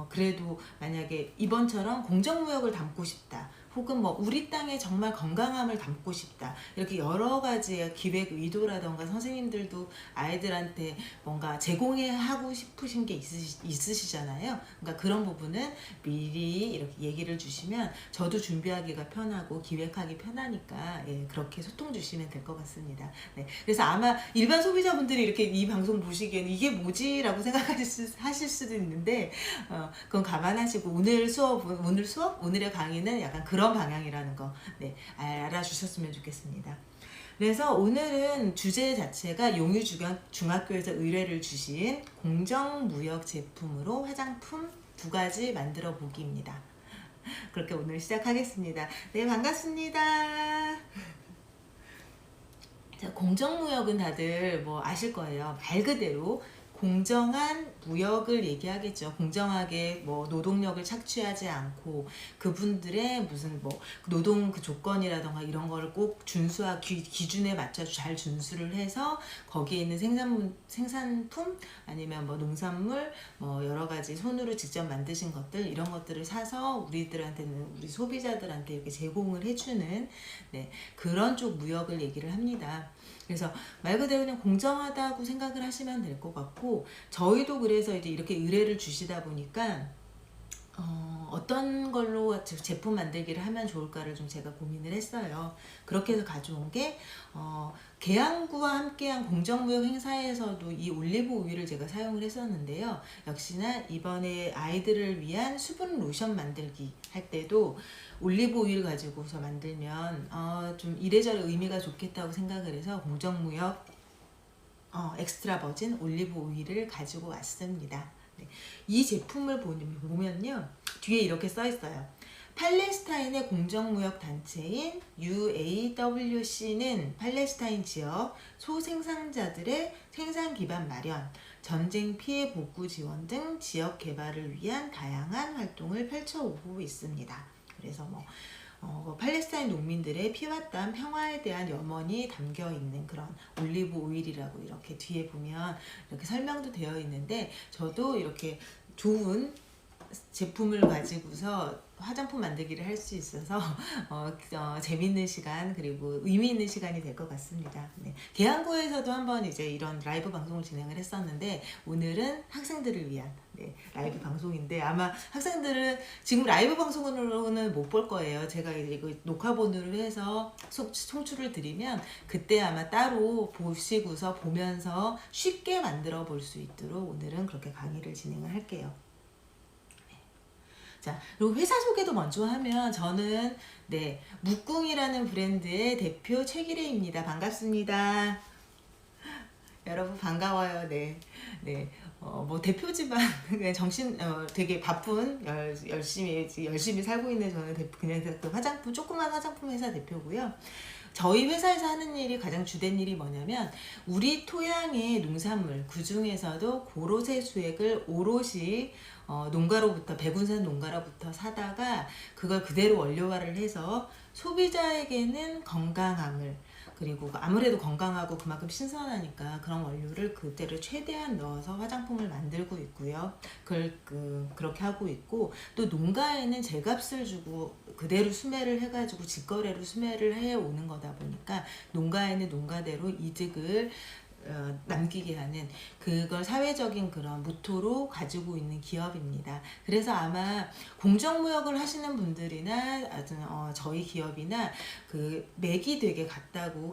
그래도 만약에 이번처럼 공정무역을 담고 싶다, 혹은 뭐 우리 땅에 정말 건강함을 담고 싶다, 이렇게 여러 가지의 기획 의도라던가 선생님들도 아이들한테 뭔가 제공하고 싶으신 게 있으시잖아요. 그러니까 그런 부분은 미리 이렇게 얘기를 주시면 저도 준비하기가 편하고 기획하기 편하니까, 예, 그렇게 소통 주시면 될 것 같습니다. 네, 그래서 아마 일반 소비자분들이 이렇게 이 방송 보시기에는 이게 뭐지? 라고 생각하실 수도 있는데, 그건 감안하시고 오늘의 강의는 약간 그런 방향이라는 거, 네, 알아주셨으면 좋겠습니다. 그래서 오늘은 주제 자체가 용유중학교에서 의뢰를 주신 공정무역 제품으로 화장품 2가지 만들어 보기입니다. 그렇게 오늘 시작하겠습니다. 네, 반갑습니다. 자, 공정무역은 다들 뭐 아실 거예요. 말 그대로 공정한 무역을 얘기하겠죠. 공정하게 뭐 노동력을 착취하지 않고 그분들의 무슨 뭐 노동 그 조건이라던가 이런 거를 꼭 기준에 맞춰 잘 준수를 해서 거기에 있는 생산품 아니면 뭐 농산물 뭐 여러 가지 손으로 직접 만드신 것들, 이런 것들을 사서 우리들한테는, 우리 소비자들한테 이렇게 제공을 해주는, 네, 그런 쪽 무역을 얘기를 합니다. 그래서 말 그대로 그냥 공정하다고 생각을 하시면 될 것 같고, 저희도 그래서 이제 이렇게 의뢰를 주시다 보니까 어떤 걸로 제품 만들기를 하면 좋을까를 좀 제가 고민을 했어요. 그렇게 해서 가져온 게 계양구와 함께한 공정무역 행사에서도 이 올리브 오일을 제가 사용을 했었는데요. 역시나 이번에 아이들을 위한 수분 로션 만들기 할 때도 올리브 오일 가지고서 만들면 좀 이래저래 의미가 좋겠다고 생각을 해서 공정무역 엑스트라 버진 올리브 오일을 가지고 왔습니다. 네. 이 제품을 보면요, 뒤에 이렇게 써 있어요. 팔레스타인의 공정무역 단체인 UAWC는 팔레스타인 지역 소생산자들의 생산 기반 마련, 전쟁 피해 복구 지원 등 지역 개발을 위한 다양한 활동을 펼쳐오고 있습니다. 그래서 팔레스타인 농민들의 피와 땀, 평화에 대한 염원이 담겨 있는 그런 올리브 오일이라고 이렇게 뒤에 보면 이렇게 설명도 되어 있는데, 저도 이렇게 좋은 제품을 가지고서 화장품 만들기를 할 수 있어서 재밌는 시간, 그리고 의미 있는 시간이 될 것 같습니다. 네. 계양구에서도 한번 이제 이런 라이브 방송을 진행을 했었는데, 오늘은 학생들을 위한, 네, 라이브 방송인데, 아마 학생들은 지금 라이브 방송으로는 못 볼 거예요. 제가 이제 이거 녹화본으로 해서 송출을 드리면 그때 아마 따로 보면서 쉽게 만들어 볼 수 있도록 오늘은 그렇게 강의를 진행을 할게요. 자, 그리고 회사 소개도 먼저 하면, 저는 네, 묵궁이라는 브랜드의 대표 최기래입니다. 반갑습니다. 여러분 반가워요. 네, 네. 뭐 대표지만 그냥 되게 바쁜 열심히 살고 있는 저는 그냥 그 조그만 화장품 회사 대표고요. 저희 회사에서 하는 일이, 가장 주된 일이 뭐냐면, 우리 토양의 농산물, 그 중에서도 고로쇠 수액을 오롯이 백운산 농가로부터 사다가 그걸 그대로 원료화를 해서 소비자에게는 건강함을, 그리고 아무래도 건강하고 그만큼 신선하니까 그런 원료를 그대로 최대한 넣어서 화장품을 만들고 있고요. 그렇게 하고 있고, 또 농가에는 제값을 주고 그대로 수매를 해가지고 직거래로 수매를 해오는 거다 보니까 농가에는 농가대로 이득을 남기게 하는, 그걸 사회적인 그런 모토로 가지고 있는 기업입니다. 그래서 아마 공정무역을 하시는 분들이나 저희 기업이나 그 맥이 되게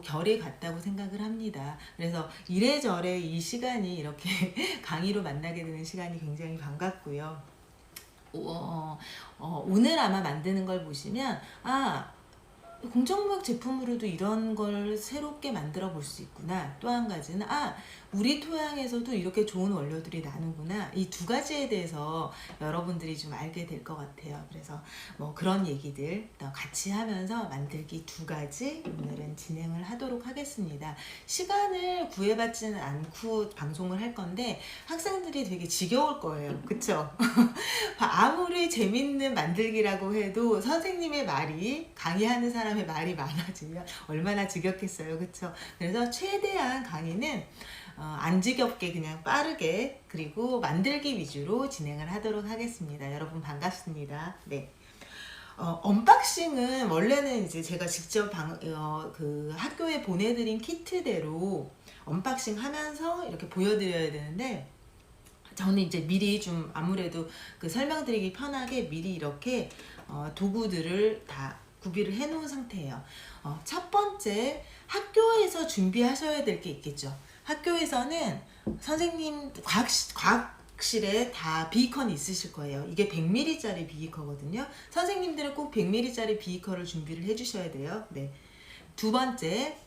결이 같다고 생각을 합니다. 그래서 이래저래 이 시간이 이렇게 강의로 만나게 되는 시간이 굉장히 반갑고요. 오늘 아마 만드는 걸 보시면, 공정무역 제품으로도 이런 걸 새롭게 만들어 볼 수 있구나. 또 한 가지는 우리 토양에서도 이렇게 좋은 원료들이 나는구나. 이 2가지에 대해서 여러분들이 좀 알게 될 것 같아요. 그래서 뭐 그런 얘기들 같이 하면서 만들기 2가지 오늘은 진행을 하도록 하겠습니다. 시간을 구애받지는 않고 방송을 할 건데 학생들이 되게 지겨울 거예요. 그쵸? 아무리 재밌는 만들기라고 해도 선생님의 말이, 강의하는 사람의 말이 많아지면 얼마나 지겹겠어요. 그쵸? 그래서 최대한 강의는 안 지겹게 그냥 빠르게 그리고 만들기 위주로 진행을 하도록 하겠습니다. 여러분 반갑습니다. 네. 언박싱은 원래는 이제 제가 직접 그 학교에 보내드린 키트대로 언박싱 하면서 이렇게 보여드려야 되는데, 저는 이제 미리 좀 아무래도 그 설명드리기 편하게 미리 이렇게 도구들을 다 구비를 해 놓은 상태예요. 첫 번째, 학교에서 준비하셔야 될 게 있겠죠. 학교에서는 선생님 과학실에 다 비이컨이 있으실 거예요. 이게 100ml짜리 비이커거든요. 선생님들은 꼭 100ml짜리 비이커를 준비를 해 주셔야 돼요. 네. 두 번째,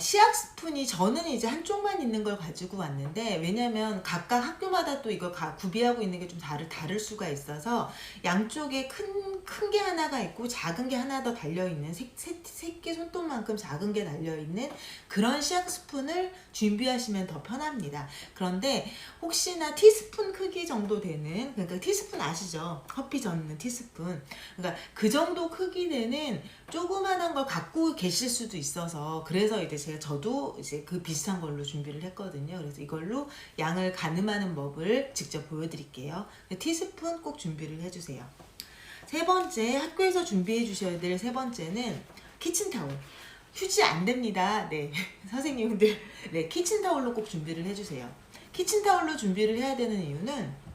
시약 스푼이 저는 이제 한쪽만 있는 걸 가지고 왔는데, 왜냐면 각각 학교마다 또 이걸 구비하고 있는 게 좀 다를 수가 있어서 양쪽에 큰 게 하나가 있고 작은 게 하나 더 달려있는 새끼 손톱만큼 작은 게 달려있는 그런 시약 스푼을 준비하시면 더 편합니다. 그런데 혹시나 티스푼 크기 정도 되는, 그러니까 티스푼 아시죠? 커피 젓는 티스푼, 그러니까 그 정도 크기 되는 조그만한 걸 갖고 계실 수도 있어서, 그래서 이제 저도 이제 그 비슷한 걸로 준비를 했거든요. 그래서 이걸로 양을 가늠하는 법을 직접 보여드릴게요. 티스푼 꼭 준비를 해주세요. 세 번째, 학교에서 준비해 주셔야 될 세 번째는 키친타올. 휴지 안 됩니다. 네. 선생님들, 네, 키친타올로 꼭 준비를 해주세요. 키친타올로 준비를 해야 되는 이유는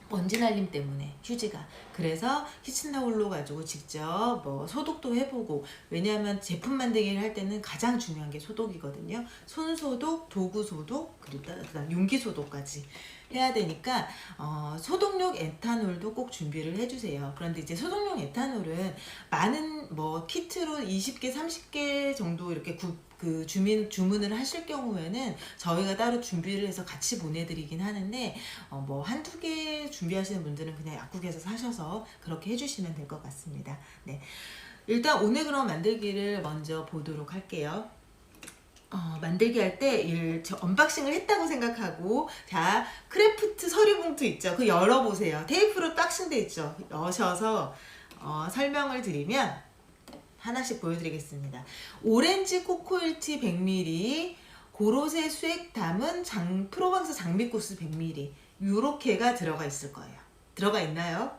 먼지 날림 때문에, 휴지가. 그래서 키친타올로 가지고 직접 소독도 해보고, 왜냐하면 제품 만들기를 할 때는 가장 중요한 게 소독이거든요. 손 소독, 도구 소독, 그리고 그다음 용기 소독까지 해야 되니까 소독용 에탄올도 꼭 준비를 해주세요. 그런데 이제 소독용 에탄올은 많은 키트로 20개, 30개 정도 이렇게 주문을 하실 경우에는 저희가 따로 준비를 해서 같이 보내드리긴 하는데, 한두 개 준비하시는 분들은 그냥 약국에서 사셔서 그렇게 해주시면 될 것 같습니다. 네. 일단 오늘 그럼 만들기를 먼저 보도록 할게요. 만들기 할 때 언박싱을 했다고 생각하고, 자, 크래프트 서류 봉투 있죠? 그거 열어보세요. 테이프로 박싱돼 있죠? 여셔서 설명을 드리면 하나씩 보여드리겠습니다. 오렌지 코코일티 100ml, 고로쇠 수액 담은 프로방스 장미코스 100ml, 요렇게가 들어가 있을 거예요. 들어가 있나요?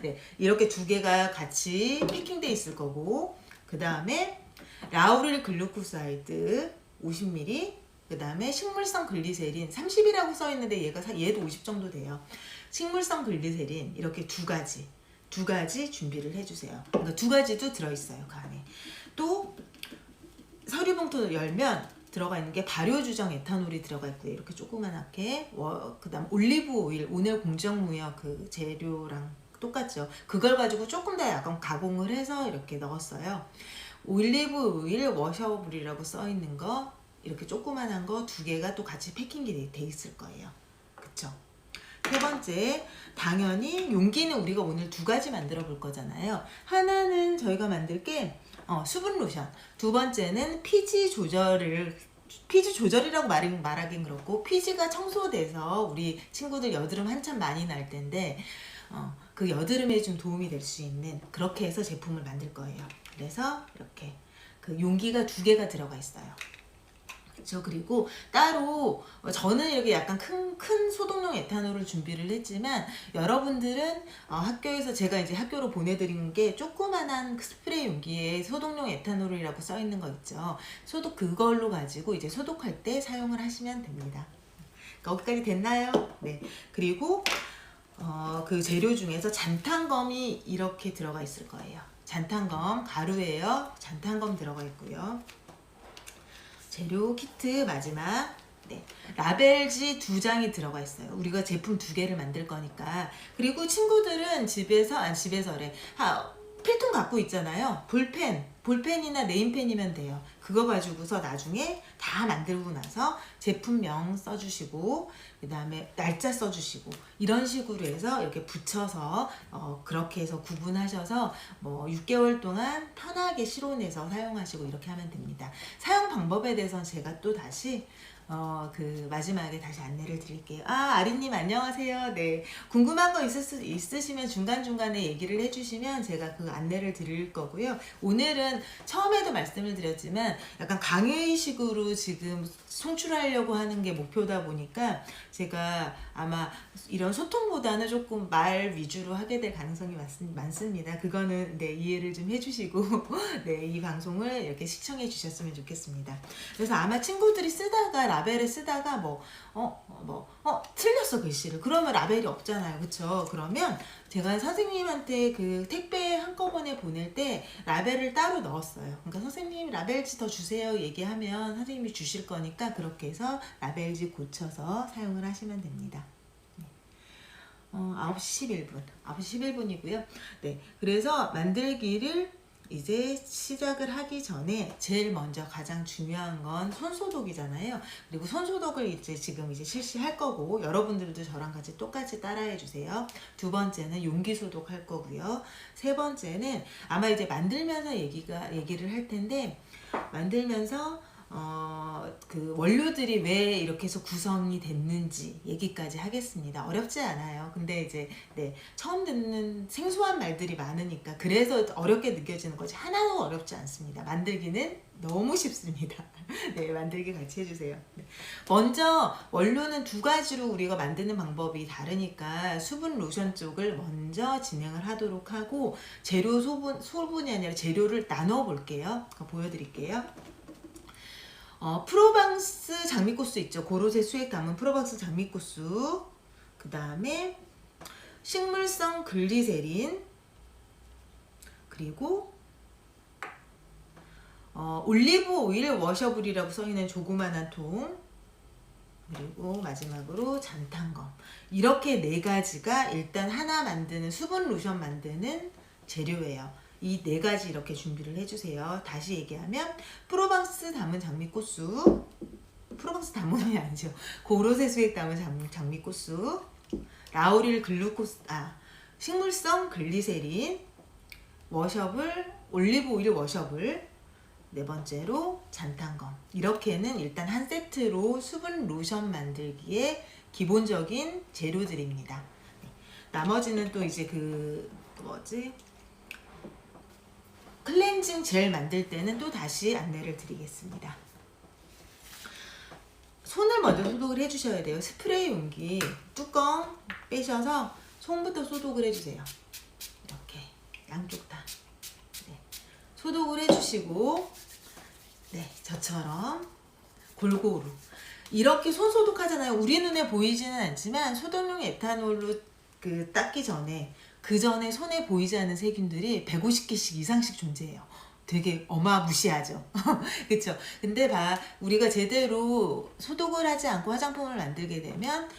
네, 이렇게 두 개가 같이 패킹돼 있을 거고, 그 다음에 라우릴 글루코사이드 50ml, 그 다음에 식물성 글리세린 30이라고 써있는데 얘도 50 정도 돼요. 식물성 글리세린 이렇게 두 가지 준비를 해주세요. 그러니까 두 가지도 들어있어요, 그 안에. 또 서류봉투 열면 들어가 있는 게 발효주정 에탄올이 들어가 있고요. 이렇게 조그만하게. 그 다음 올리브 오일, 오늘 공정무역 그 재료랑 똑같죠. 그걸 가지고 조금 더 약간 가공을 해서 이렇게 넣었어요. 올리브 오일 워셔블이라고 써있는 거, 이렇게 조그만한 거 두 개가 또 같이 패킹이 돼 있을 거예요. 그쵸? 세 번째, 당연히 용기는 우리가 오늘 두 가지 만들어 볼 거잖아요. 하나는 저희가 만들 게 수분 로션, 두 번째는 피지 조절이라고 말하긴 그렇고, 피지가 청소돼서 우리 친구들 여드름 한참 많이 날 텐데 그 여드름에 좀 도움이 될 수 있는, 그렇게 해서 제품을 만들 거예요. 그래서 이렇게 그 용기가 두 개가 들어가 있어요. 그렇죠. 그리고 따로 저는 이렇게 약간 큰 소독용 에탄올을 준비를 했지만, 여러분들은 학교에서 제가 이제 학교로 보내드린 게 조그만한 스프레이 용기에 소독용 에탄올이라고 써 있는 거 있죠. 그걸로 가지고 이제 소독할 때 사용을 하시면 됩니다. 거기까지 됐나요? 네. 그리고 그 재료 중에서 잔탄검이 이렇게 들어가 있을 거예요. 잔탄검 가루예요. 잔탄검 들어가 있고요. 재료 키트 마지막, 네, 라벨지 2장이 들어가 있어요. 우리가 제품 2개를 만들 거니까. 그리고 친구들은 집에서래. 필통 갖고 있잖아요. 볼펜이나 네임펜이면 돼요. 그거 가지고서 나중에 다 만들고 나서 제품명 써주시고, 그 다음에 날짜 써주시고, 이런 식으로 해서 이렇게 붙여서 그렇게 해서 구분하셔서 6개월 동안 편하게 실온해서 사용하시고 이렇게 하면 됩니다. 사용 방법에 대해서는 제가 또 다시 그 마지막에 다시 안내를 드릴게요. 아리님 안녕하세요. 네, 궁금한 거 있으시면 중간중간에 얘기를 해주시면 제가 그 안내를 드릴 거고요. 오늘은 처음에도 말씀을 드렸지만 약간 강의식으로 지금 송출하려고 하는 게 목표다 보니까 제가 아마 이런 소통보다는 조금 말 위주로 하게 될 가능성이 많습니다. 그거는 네, 이해를 좀 해주시고 네, 이 방송을 이렇게 시청해 주셨으면 좋겠습니다. 그래서 아마 친구들이 쓰다가 라벨을 쓰다가 틀렸어 글씨를. 그러면 라벨이 없잖아요. 그쵸? 그러면 제가 선생님한테 그 택배 한꺼번에 보낼 때 라벨을 따로 넣었어요. 그러니까 선생님 라벨지 더 주세요 얘기하면 선생님이 주실 거니까 그렇게 해서 라벨지 고쳐서 사용을 하시면 됩니다. 9시 11분. 9시 11분이고요. 네. 그래서 만들기를 이제 시작을 하기 전에 제일 먼저 가장 중요한 건 손소독이잖아요. 그리고 손소독을 이제 지금 실시할 거고 여러분들도 저랑 같이 똑같이 따라해 주세요. 두 번째는 용기 소독할 거고요. 세 번째는 아마 이제 만들면서 얘기를 할 텐데 만들면서 그 원료들이 왜 이렇게 해서 구성이 됐는지 얘기까지 하겠습니다. 어렵지 않아요. 근데 이제 네, 처음 듣는 생소한 말들이 많으니까 그래서 어렵게 느껴지는 거지 하나도 어렵지 않습니다. 만들기는 너무 쉽습니다. 네, 만들기 같이 해주세요. 네. 먼저 원료는 두 가지로 우리가 만드는 방법이 다르니까 수분 로션 쪽을 먼저 진행을 하도록 하고 재료 소분이 아니라 재료를 나눠 볼게요. 보여드릴게요. 프로방스 장미꽃수 있죠. 고로쇠 수액 담은 프로방스 장미꽃수. 그 다음에 식물성 글리세린. 그리고 올리브 오일 워셔블이라고 써있는 조그만한 통. 그리고 마지막으로 잔탄검. 이렇게 네 가지가 일단 하나 만드는 수분 로션 만드는 재료예요. 이 네 가지 이렇게 준비를 해주세요. 다시 얘기하면 프로방스 담은 장미꽃수, 프로방스 담은이 아니죠. 고로쇠 수액 담은 장미꽃수, 라우릴 글루코스, 식물성 글리세린, 워셔블, 올리브 오일 워셔블, 네 번째로 잔탄검. 이렇게는 일단 한 세트로 수분 로션 만들기에 기본적인 재료들입니다. 나머지는 또 이제 클렌징 젤 만들 때는 또 다시 안내를 드리겠습니다. 손을 먼저 소독을 해주셔야 돼요. 스프레이 용기 뚜껑 빼셔서 손부터 소독을 해주세요. 이렇게 양쪽 다 네. 소독을 해주시고 네, 저처럼 골고루 이렇게 손 소독하잖아요. 우리 눈에 보이지는 않지만 소독용 에탄올로 닦기 전에 그 전에 손에 보이지 않는 세균들이 150개씩 이상씩 존재해요. 되게 어마무시하죠. 그쵸? 근데 우리가 제대로 소독을 하지 않고 화장품을 만들게 되면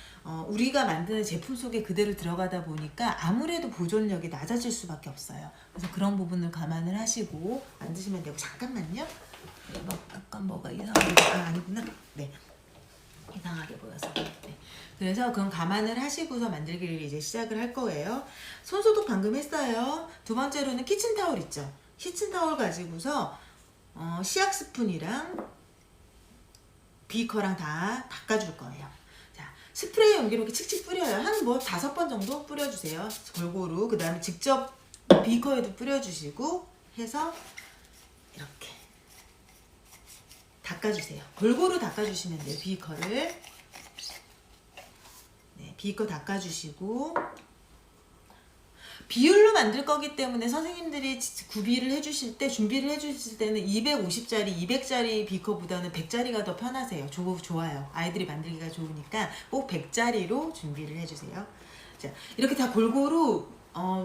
우리가 만드는 제품 속에 그대로 들어가다 보니까 아무래도 보존력이 낮아질 수밖에 없어요. 그래서 그런 부분을 감안을 하시고 만드시면 되고. 잠깐만요. 약간 뭐가 이상하게 아니구나. 네, 이상하게 보여서. 네. 그래서 그건 감안을 하시고서 만들기를 이제 시작을 할 거예요. 손소독 방금 했어요. 두 번째로는 키친타올 있죠. 키친타올 가지고서 시약 스푼이랑 비커랑 다 닦아줄 거예요. 자, 스프레이 용기로 이렇게 칙칙 뿌려요. 한 5번 정도 뿌려주세요. 골고루. 그 다음에 직접 비커에도 뿌려주시고 해서 이렇게 닦아주세요. 골고루 닦아주시면 돼요. 비커를. 네, 비커 닦아주시고 비율로 만들 거기 때문에 선생님들이 구비를 해주실 때 준비를 해주실 때는 250짜리 200짜리 비커보다는 100짜리가 더 편하세요. 좋아요. 아이들이 만들기가 좋으니까 꼭 100짜리로 준비를 해주세요. 자, 이렇게 다 골고루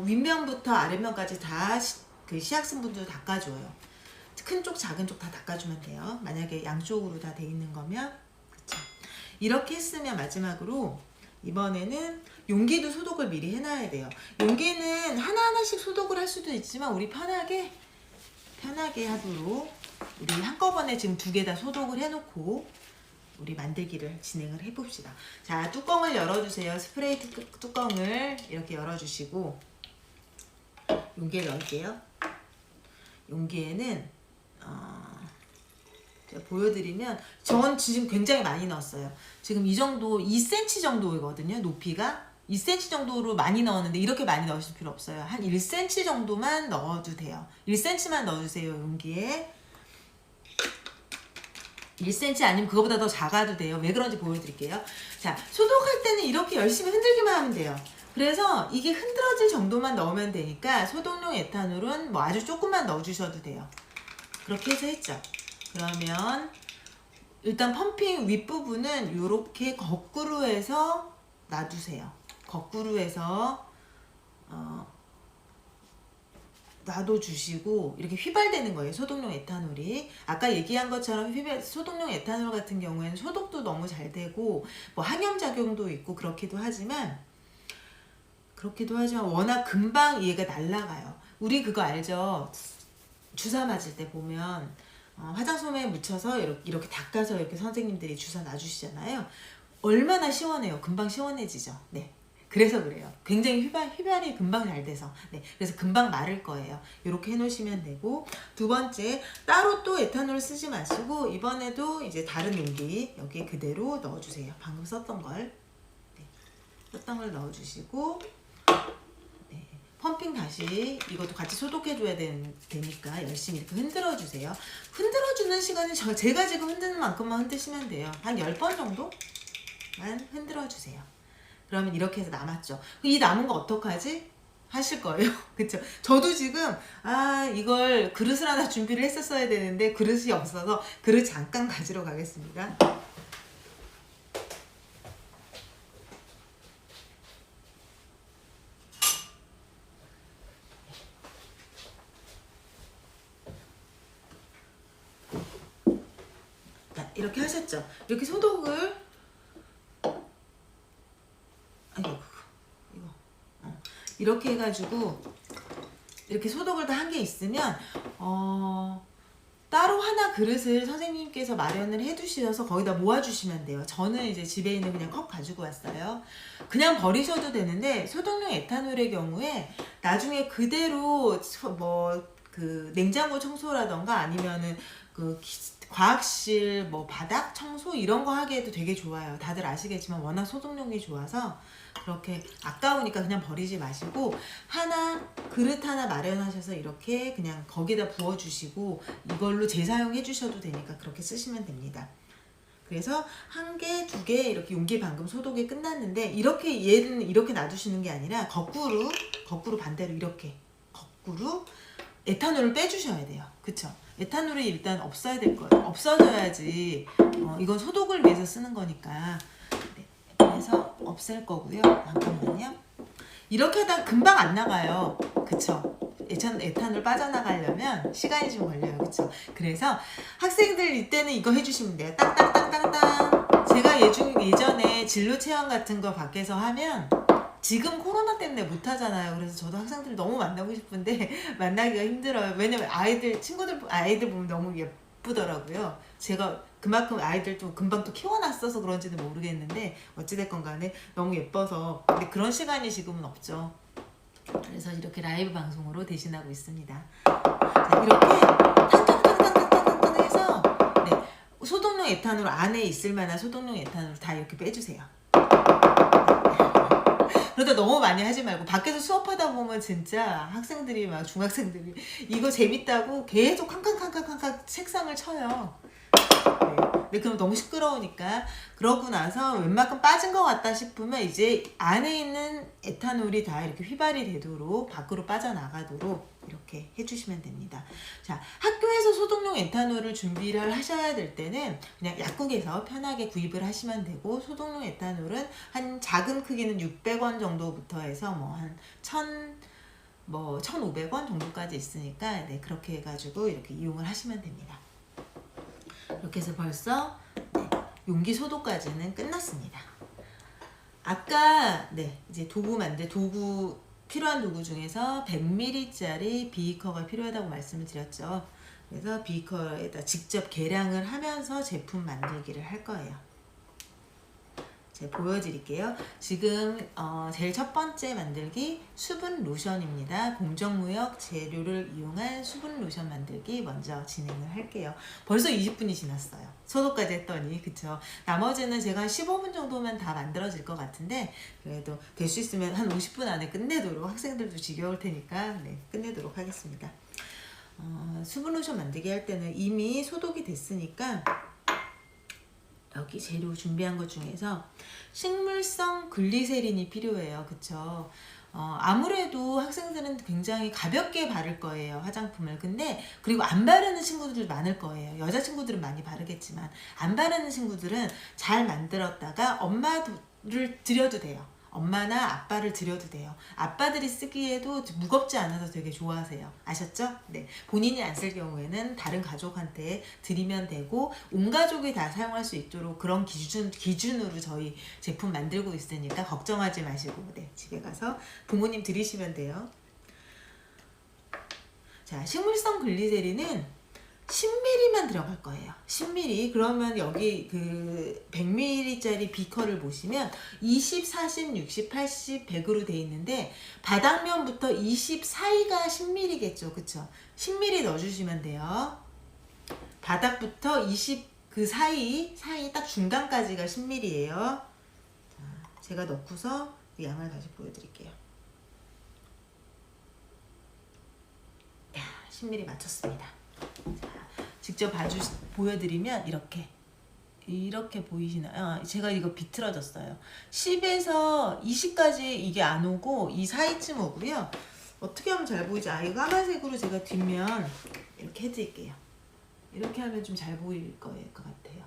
윗면부터 아랫면까지 다 그 시약승분도 닦아줘요. 큰 쪽 작은 쪽 다 닦아주면 돼요. 만약에 양쪽으로 다 돼 있는 거면. 그쵸? 이렇게 했으면 마지막으로 이번에는 용기도 소독을 미리 해놔야 돼요. 용기는 하나하나씩 소독을 할 수도 있지만 우리 편하게 하도록 우리 한꺼번에 지금 2개 다 소독을 해놓고 우리 만들기를 진행을 해봅시다. 자, 뚜껑을 열어주세요. 스프레이 뚜껑을 이렇게 열어주시고 용기에 넣을게요. 용기에는 제가 보여드리면 전 지금 굉장히 많이 넣었어요. 지금 이 정도 2cm 정도거든요. 높이가 2cm 정도로 많이 넣었는데 이렇게 많이 넣으실 필요 없어요. 한 1cm 정도만 넣어도 돼요. 1cm만 넣어주세요. 용기에 1cm 아니면 그거보다 더 작아도 돼요. 왜 그런지 보여드릴게요. 자, 소독할 때는 이렇게 열심히 흔들기만 하면 돼요. 그래서 이게 흔들어질 정도만 넣으면 되니까 소독용 에탄올은 뭐 아주 조금만 넣어주셔도 돼요. 그렇게 해서 했죠. 그러면 일단 펌핑 윗부분은 이렇게 거꾸로 해서 놔두세요. 거꾸로 해서 놔둬주시고 이렇게 휘발되는 거예요. 소독용 에탄올이 아까 얘기한 것처럼 소독용 에탄올 같은 경우에는 소독도 너무 잘 되고 뭐 항염작용도 있고 그렇기도 하지만 워낙 금방 얘가 날아가요. 우리 그거 알죠? 주사 맞을 때 보면 화장솜에 묻혀서 이렇게 닦아서 이렇게 선생님들이 주사 놔주시잖아요. 얼마나 시원해요. 금방 시원해지죠. 네. 그래서 그래요. 굉장히 휘발이 금방 잘 돼서. 네. 그래서 금방 마를 거예요. 이렇게 해놓으시면 되고, 두 번째, 따로 또 에탄올 쓰지 마시고, 이번에도 이제 다른 용기, 여기에 그대로 넣어주세요. 방금 썼던 걸. 네. 썼던 걸 넣어주시고, 네. 펌핑 다시 이것도 같이 소독해줘야 되니까 열심히 이렇게 흔들어주세요. 흔들어주는 시간은 제가 지금 흔드는 만큼만 흔드시면 돼요. 한 10번 정도만 흔들어주세요. 그러면 이렇게 해서 남았죠. 이 남은 거 어떡하지? 하실 거예요. 그쵸? 저도 지금 이걸 그릇을 하나 준비를 했었어야 되는데 그릇이 없어서 그릇 잠깐 가지러 가겠습니다. 자, 이렇게 하셨죠? 이렇게 소독을 이렇게 해가지고 이렇게 소독을 다 한 게 있으면 따로 하나 그릇을 선생님께서 마련을 해두셔서 거기다 모아주시면 돼요. 저는 이제 집에 있는 그냥 컵 가지고 왔어요. 그냥 버리셔도 되는데 소독용 에탄올의 경우에 나중에 그대로 뭐 그 냉장고 청소라던가 아니면은 그 과학실 뭐 바닥 청소 이런 거 하기에도 되게 좋아요. 다들 아시겠지만 워낙 소독용이 좋아서 그렇게 아까우니까 그냥 버리지 마시고 그릇 하나 마련하셔서 이렇게 그냥 거기다 부어주시고 이걸로 재사용해 주셔도 되니까 그렇게 쓰시면 됩니다. 그래서 1개, 2개 이렇게 용기 방금 소독이 끝났는데 얘는 이렇게 놔두시는 게 아니라 거꾸로 반대로 이렇게 거꾸로 에탄올을 빼주셔야 돼요. 그쵸? 에탄올이 일단 없어야 될 거예요. 없어져야지 이건 소독을 위해서 쓰는 거니까. 네, 그래서 없앨 거고요. 잠깐만요. 이렇게 하다 금방 안 나가요. 그쵸? 에탄올 빠져나가려면 시간이 좀 걸려요. 그쵸? 그래서 학생들 이때는 이거 해주시면 돼요. 땅땅땅땅땅. 제가 예전에 진로 체험 같은 거 밖에서 하면 지금 코로나 때문에 못 하잖아요. 그래서 저도 학생들 너무 만나고 싶은데 만나기가 힘들어요. 왜냐면 아이들 보면 너무 예쁘더라고요. 제가 그만큼 아이들 좀 금방 또 키워놨어서 그런지는 모르겠는데 어찌됐건 간에 너무 예뻐서. 근데 그런 시간이 지금은 없죠. 그래서 이렇게 라이브 방송으로 대신하고 있습니다. 자, 이렇게 탕탕탕탕탕탕탕 해서 소독용 에탄올 안에 있을 만한 소독용 에탄올 다 이렇게 빼주세요. 그러다 너무 많이 하지 말고 밖에서 수업하다 보면 진짜 학생들이 막 중학생들이 이거 재밌다고 계속 칸칸칸칸칸 책상을 쳐요. 네, 그럼 너무 시끄러우니까. 그러고 나서 웬만큼 빠진 것 같다 싶으면 이제 안에 있는 에탄올이 다 이렇게 휘발이 되도록 밖으로 빠져나가도록 이렇게 해주시면 됩니다. 자, 학교에서 소독용 에탄올을 준비를 하셔야 될 때는 그냥 약국에서 편하게 구입을 하시면 되고, 소독용 에탄올은 한 작은 크기는 600원 정도부터 해서 뭐 한 1,500원 정도까지 있으니까 네, 그렇게 해가지고 이렇게 이용을 하시면 됩니다. 이렇게 해서 벌써 용기 소독까지는 끝났습니다. 아까 이제 필요한 도구 중에서 100ml짜리 비커가 필요하다고 말씀을 드렸죠. 그래서 비커에다 직접 계량을 하면서 제품 만들기를 할 거예요. 자, 제가 보여드릴게요. 지금 제일 첫 번째 만들기 수분 로션입니다. 공정무역 재료를 이용한 수분 로션 만들기 먼저 진행을 할게요. 벌써 20분이 지났어요. 소독까지 했더니 그쵸? 나머지는 제가 한 15분 정도면 다 만들어질 것 같은데 그래도 될 수 있으면 한 50분 안에 끝내도록 학생들도 지겨울 테니까 네, 끝내도록 하겠습니다. 수분 로션 만들기 할 때는 이미 소독이 됐으니까 여기 재료 준비한 것 중에서 식물성 글리세린이 필요해요. 그쵸? 아무래도 학생들은 굉장히 가볍게 바를 거예요. 화장품을. 근데 그리고 안 바르는 친구들 많을 거예요. 여자친구들은 많이 바르겠지만 안 바르는 친구들은 잘 만들었다가 엄마를 드려도 돼요. 엄마나 아빠를 드려도 돼요. 아빠들이 쓰기에도 무겁지 않아서 되게 좋아하세요. 아셨죠? 네. 본인이 안 쓸 경우에는 다른 가족한테 드리면 되고 온 가족이 다 사용할 수 있도록 그런 기준으로 저희 제품 만들고 있으니까 걱정하지 마시고 네, 집에 가서 부모님 드리시면 돼요. 자, 식물성 글리세린은 10ml만 들어갈 거예요. 10ml. 그러면 여기 그 100ml짜리 비커를 보시면 20, 40, 60, 80, 100으로 돼 있는데 바닥면부터 20 사이가 10ml겠죠. 그쵸? 10ml 넣어주시면 돼요. 바닥부터 20 그 사이 딱 중간까지가 10ml예요. 자, 제가 넣고서 그 양을 다시 보여드릴게요. 10ml 맞췄습니다. 자, 직접 보여드리면 이렇게 보이시나요? 제가 이거 비틀어졌어요. 10에서 20까지 이게 안 오고 이 사이쯤 오고요. 어떻게 하면 잘 보이지? 이거 까만색으로 제가 뒷면 이렇게 해드릴게요. 이렇게 하면 좀 잘 보일 것 같아요.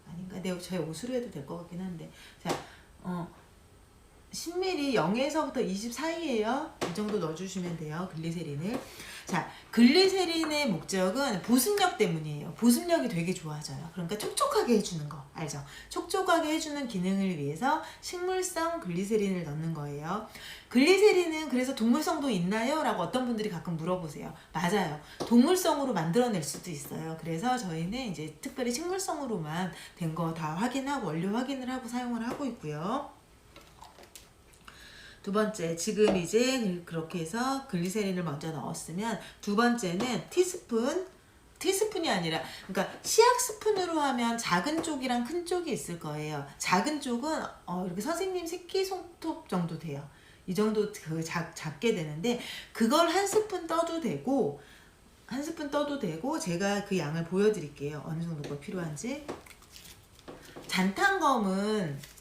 아닌가? 네, 저희 옷으로 해도 될 것 같긴 한데. 자, 10ml 0에서부터 20 사이에요. 이 정도 넣어주시면 돼요. 글리세린을. 자, 글리세린의 목적은 보습력 때문이에요. 보습력이 되게 좋아져요. 그러니까 촉촉하게 해주는 거 알죠? 촉촉하게 해주는 기능을 위해서 식물성 글리세린을 넣는 거예요. 글리세린은 그래서 동물성도 있나요? 라고 어떤 분들이 가끔 물어보세요. 맞아요. 동물성으로 만들어낼 수도 있어요. 그래서 저희는 이제 특별히 식물성으로만 된 거 다 확인하고 원료 확인을 하고 사용을 하고 있고요. 두 번째, 지금 이제 그렇게 해서 글리세린을 먼저 넣었으면 두 번째는 티스푼이 아니라 그러니까 시약 스푼으로 하면 작은 쪽이랑 큰 쪽이 있을 거예요. 작은 쪽은 이렇게 선생님 새끼손톱 정도 돼요. 이 정도 작게 되는데 그걸 한 스푼 떠도 되고 제가 그 양을 보여드릴게요. 어느 정도가 필요한지. 잔탄검은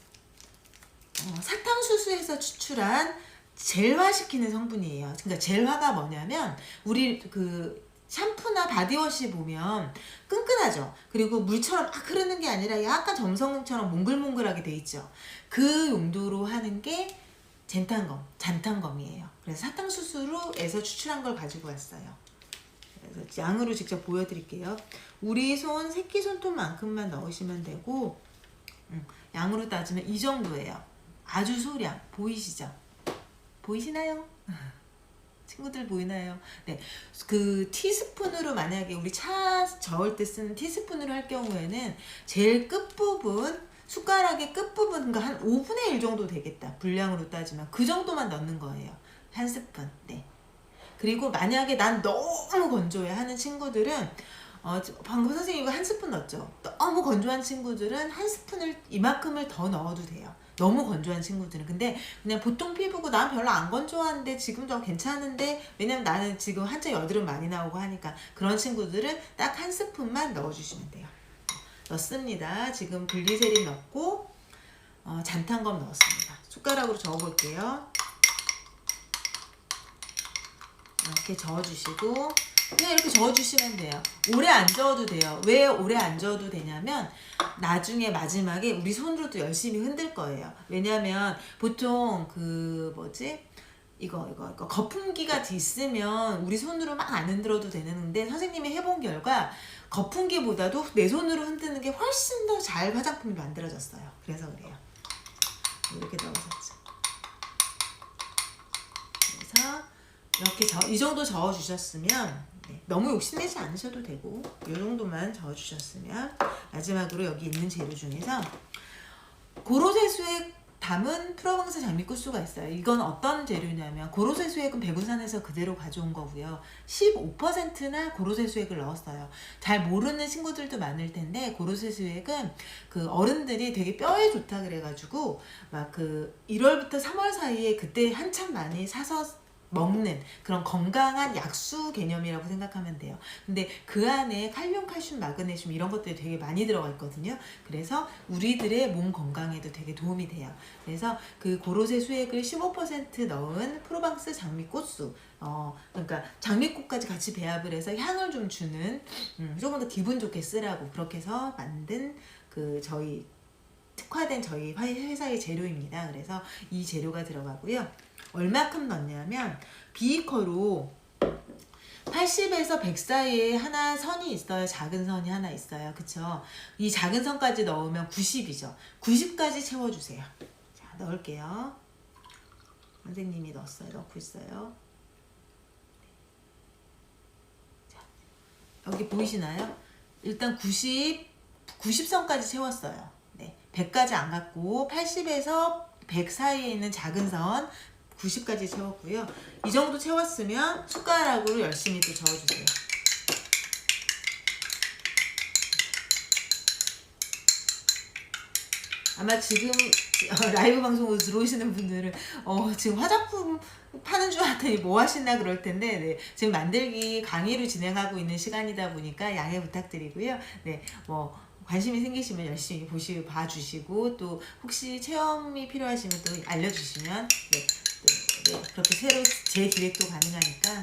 사탕수수에서 추출한 젤화시키는 성분이에요. 그러니까 젤화가 뭐냐면 우리 그 샴푸나 바디워시 보면 끈끈하죠. 그리고 물처럼 막 흐르는 게 아니라 약간 점성처럼 몽글몽글하게 돼 있죠. 그 용도로 하는 게 잔탄검이에요. 그래서 사탕수수로에서 추출한 걸 가지고 왔어요. 그래서 양으로 직접 보여드릴게요. 우리 손 새끼손톱만큼만 넣으시면 되고 양으로 따지면 이 정도예요. 아주 소량 보이시죠? 보이시나요? 친구들 보이나요? 네, 그 티스푼으로 만약에 우리 차 저을 때 쓰는 티스푼으로 할 경우에는 제일 끝부분 숟가락의 끝부분 그러니까 한 5분의 1 정도 되겠다. 분량으로 따지면 그 정도만 넣는 거예요. 한 스푼. 네. 그리고 만약에 난 너무 건조해 하는 친구들은 방금 선생님 이거 한 스푼 넣었죠? 너무 건조한 친구들은 한 스푼을 이만큼을 더 넣어도 돼요. 너무 건조한 친구들은. 근데 그냥 보통 피부고 난 별로 안 건조한데 지금도 괜찮은데 왜냐면 나는 지금 한창 여드름 많이 나오고 하니까 그런 친구들은 딱 한 스푼만 넣어주시면 돼요. 넣습니다. 지금 글리세린 넣고 잔탄검 넣었습니다. 숟가락으로 저어볼게요. 이렇게 저어주시고 그냥 이렇게 저어주시면 돼요. 오래 안 저어도 돼요. 왜 오래 안 저어도 되냐면 나중에 마지막에 우리 손으로도 열심히 흔들 거예요. 왜냐면 보통 이거 거품기가 있으면 우리 손으로 막 안 흔들어도 되는데 선생님이 해본 결과 거품기보다도 내 손으로 흔드는 게 훨씬 더 잘 화장품이 만들어졌어요. 그래서 그래요. 이렇게 넣으셨죠. 그래서 이렇게 이 정도 저어주셨으면 네, 너무 욕심내지 않으셔도 되고 이 정도만 저어주셨으면 마지막으로 여기 있는 재료 중에서 고로쇠수액 담은 프로방스 장미꽃수가 있어요. 이건 어떤 재료냐면 고로쇠수액은 백운산에서 그대로 가져온 거고요. 15%나 고로쇠수액을 넣었어요. 잘 모르는 친구들도 많을 텐데 고로쇠수액은 그 어른들이 되게 뼈에 좋다 그래가지고 막 그 1월부터 3월 사이에 그때 한참 많이 사서 먹는 그런 건강한 약수 개념이라고 생각하면 돼요. 근데 그 안에 칼륨, 칼슘, 마그네슘 이런 것들이 되게 많이 들어가 있거든요. 그래서 우리들의 몸 건강에도 되게 도움이 돼요. 그래서 그 고로쇠 수액을 15% 넣은 프로방스 장미꽃수, 그러니까 장미꽃까지 같이 배합을 해서 향을 좀 주는, 조금 더 기분 좋게 쓰라고 그렇게 해서 만든 그 저희 특화된 저희 회사의 재료입니다. 그래서 이 재료가 들어가고요. 얼마큼 넣냐면 비이커로 80에서 100 사이에 하나 선이 있어요. 작은 선이 하나 있어요. 그쵸? 이 작은 선까지 넣으면 90이죠. 90까지 채워주세요. 자, 넣을게요. 선생님이 넣었어요. 넣고 있어요. 자, 여기 보이시나요? 일단 90선까지 채웠어요. 네, 100까지 안 갔고 80에서 100 사이에 있는 작은 선 90까지 채웠고요. 이 정도 채웠으면 숟가락으로 열심히 또 저어주세요. 아마 지금 라이브 방송으로 들어오시는 분들은 지금 화장품 파는 줄 알았더니 뭐 하시나 그럴 텐데, 네, 지금 만들기 강의로 진행하고 있는 시간이다 보니까 양해 부탁드리고요. 네, 뭐 관심이 생기시면 열심히 봐주시고 또 혹시 체험이 필요하시면 또 알려주시면 네, 그렇게 새로 재기획도 가능하니까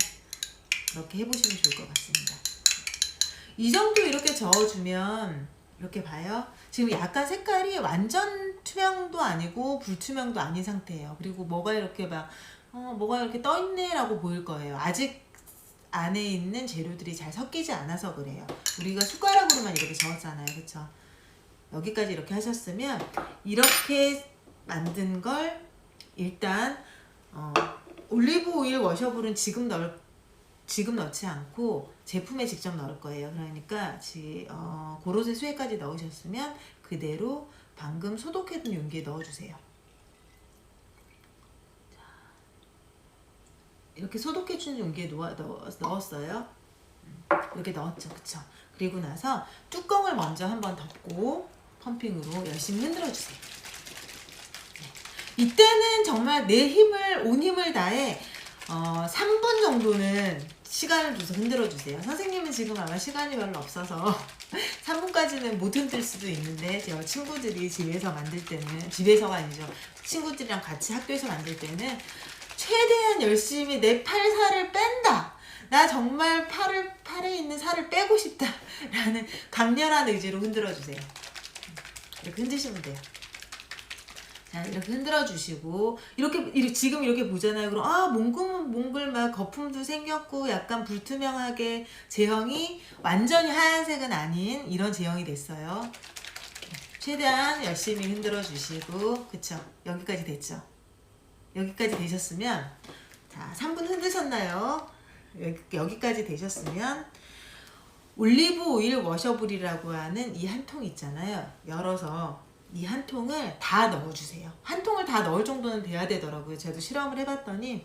그렇게 해보시면 좋을 것 같습니다. 이 정도 이렇게 저어주면 이렇게 봐요. 지금 약간 색깔이 완전 투명도 아니고 불투명도 아닌 상태예요. 그리고 뭐가 이렇게 뭐가 이렇게 떠있네 라고 보일 거예요. 아직 안에 있는 재료들이 잘 섞이지 않아서 그래요. 우리가 숟가락으로만 이렇게 저었잖아요. 그쵸? 여기까지 이렇게 하셨으면 이렇게 만든 걸 일단 올리브 오일 워셔블은 지금 넣지 않고 제품에 직접 넣을 거예요. 그러니까 고로쇠 수액까지 넣으셨으면 그대로 방금 소독해둔 용기에 넣어주세요. 자, 이렇게 소독해준 용기에 넣었어요. 이렇게 넣었죠. 그쵸? 그리고 나서 뚜껑을 먼저 한번 덮고 펌핑으로 열심히 흔들어주세요. 이때는 정말 온 힘을 다해 3분 정도는 시간을 줘서 흔들어 주세요. 선생님은 지금 아마 시간이 별로 없어서 3분까지는 못 흔들 수도 있는데, 제 친구들이 집에서 만들 때는, 집에서가 아니죠, 친구들이랑 같이 학교에서 만들 때는 최대한 열심히 내 팔살을 뺀다, 나 정말 팔에 있는 살을 빼고 싶다 라는 강렬한 의지로 흔들어 주세요. 이렇게 흔드시면 돼요. 자, 이렇게 흔들어 주시고, 지금 이렇게 보잖아요. 그럼 몽글 막 거품도 생겼고 약간 불투명하게 제형이 완전히 하얀색은 아닌 이런 제형이 됐어요. 최대한 열심히 흔들어 주시고, 그쵸? 여기까지 됐죠? 여기까지 되셨으면, 자, 3분 흔드셨나요? 여기까지 되셨으면 올리브 오일 워셔블이라고 하는 이 한 통 있잖아요. 열어서 이 한 통을 다 넣어주세요. 한 통을 다 넣을 정도는 돼야 되더라고요. 저도 실험을 해봤더니,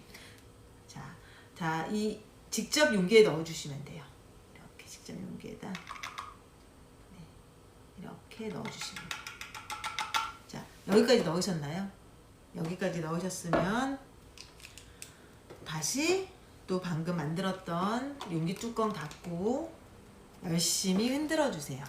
자, 이 직접 용기에 넣어주시면 돼요. 이렇게 직접 용기에다 이렇게 넣어주시면 돼요. 자, 여기까지 넣으셨나요? 여기까지 넣으셨으면 다시 또 방금 만들었던 용기 뚜껑 닫고 열심히 흔들어 주세요.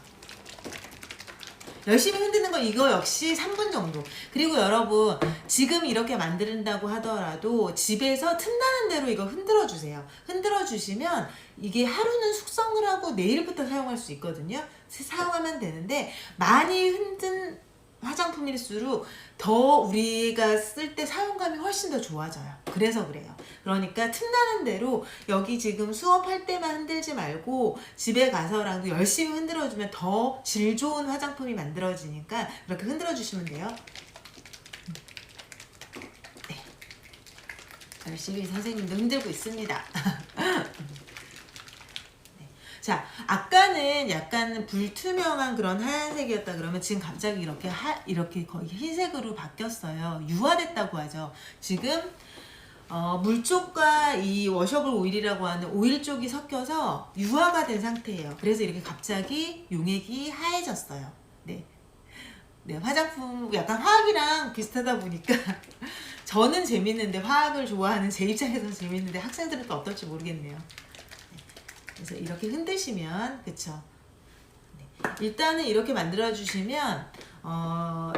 열심히 흔드는 거 이거 역시 3분 정도. 그리고 여러분, 지금 이렇게 만든다고 하더라도 집에서 튼다는 대로 이거 흔들어 주세요. 흔들어 주시면 이게 하루는 숙성을 하고 내일부터 사용할 수 있거든요. 사용하면 되는데, 많이 흔든 화장품일수록 더 우리가 쓸 때 사용감이 훨씬 더 좋아져요. 그래서 그래요. 그러니까 틈나는 대로 여기 지금 수업할 때만 흔들지 말고 집에 가서라도 열심히 흔들어주면 더 질 좋은 화장품이 만들어지니까 그렇게 흔들어주시면 돼요. 네. 열심히 선생님도 흔들고 있습니다. 네. 자, 아까는 약간 불투명한 그런 하얀색이었다 그러면 지금 갑자기 이렇게 거의 흰색으로 바뀌었어요. 유화됐다고 하죠. 지금 물 쪽과 이 워셔블 오일이라고 하는 오일 쪽이 섞여서 유화가 된 상태예요. 그래서 이렇게 갑자기 용액이 하얘졌어요. 네. 네, 화장품 약간 화학이랑 비슷하다 보니까 저는 재밌는데 화학을 좋아하는 제 입장에서는 재밌는데 학생들은 또 어떨지 모르겠네요. 그래서 이렇게 흔드시면 그쵸. 네. 일단은 이렇게 만들어 주시면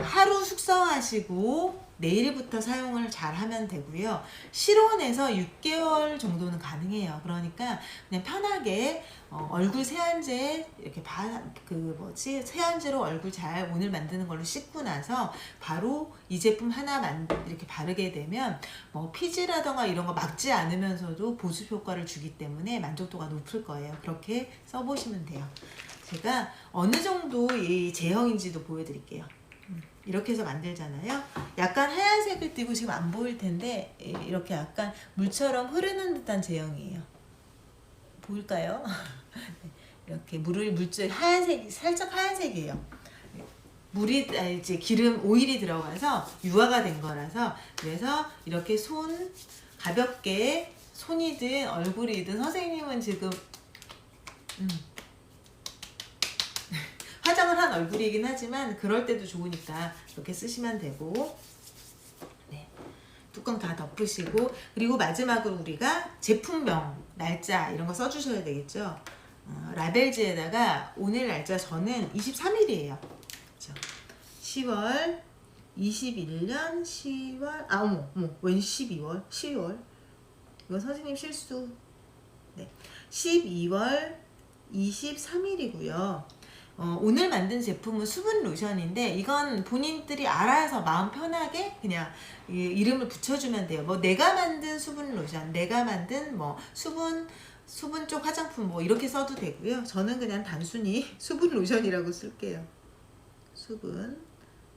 하루 숙성하시고 내일부터 사용을 잘 하면 되고요. 실온에서 6개월 정도는 가능해요. 그러니까 그냥 편하게 얼굴 세안제 이렇게 세안제로 얼굴 잘 오늘 만드는 걸로 씻고 나서 바로 이 제품 하나 이렇게 바르게 되면 뭐 피지라던가 이런 거 막지 않으면서도 보습 효과를 주기 때문에 만족도가 높을 거예요. 그렇게 써보시면 돼요. 제가 어느 정도 이 제형인지도 보여드릴게요. 이렇게 해서 만들잖아요. 약간 하얀색을 띠고 지금 안 보일 텐데 이렇게 약간 물처럼 흐르는 듯한 제형이에요. 보일까요? 이렇게 물질 하얀색 살짝 하얀색이에요. 이제 기름 오일이 들어가서 유화가 된 거라서 그래서 이렇게 가볍게 손이든 얼굴이든 선생님은 지금 화장을 한 얼굴이긴 하지만 그럴 때도 좋으니까 이렇게 쓰시면 되고 네. 뚜껑 다 덮으시고 그리고 마지막으로 우리가 제품명, 날짜 이런 거 써주셔야 되겠죠. 라벨지에다가 오늘 날짜 저는 23일이에요. 그렇죠? 10월 21년 10월 웬 12월? 12월 이거 선생님 실수. 네. 12월 23일이고요. 오늘 만든 제품은 수분 로션인데 이건 본인들이 알아서 마음 편하게 그냥 이름을 붙여주면 돼요. 뭐 내가 만든 수분 로션, 내가 만든 뭐 수분 쪽 화장품 뭐 이렇게 써도 되고요. 저는 그냥 단순히 수분 로션이라고 쓸게요. 수분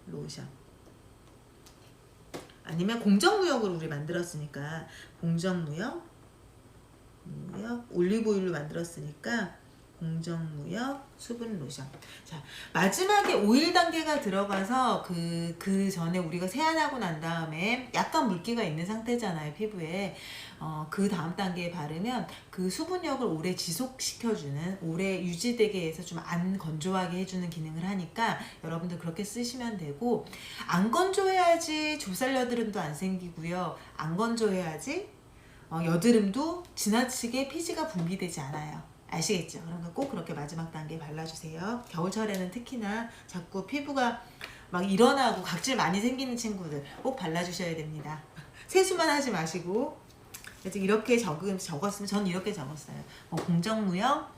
로션. 아니면 공정무역으로 우리 만들었으니까 공정무역 올리브오일로 만들었으니까 공정무역 수분 로션. 자, 마지막에 오일 단계가 들어가서 그 전에 우리가 세안하고 난 다음에 약간 물기가 있는 상태잖아요, 피부에. 그 다음 단계에 바르면 그 수분력을 오래 지속시켜주는, 오래 유지되게 해서 좀 안 건조하게 해주는 기능을 하니까 여러분들 그렇게 쓰시면 되고, 안 건조해야지 좁쌀 여드름도 안 생기고요. 안 건조해야지 여드름도 지나치게 피지가 분비되지 않아요. 아시겠죠? 그러니까 꼭 그렇게 마지막 단계에 발라주세요. 겨울철에는 특히나 자꾸 피부가 막 일어나고 각질 많이 생기는 친구들 꼭 발라주셔야 됩니다. 세수만 하지 마시고. 그래서 이렇게 적었으면 저는 이렇게 적었어요. 공정무역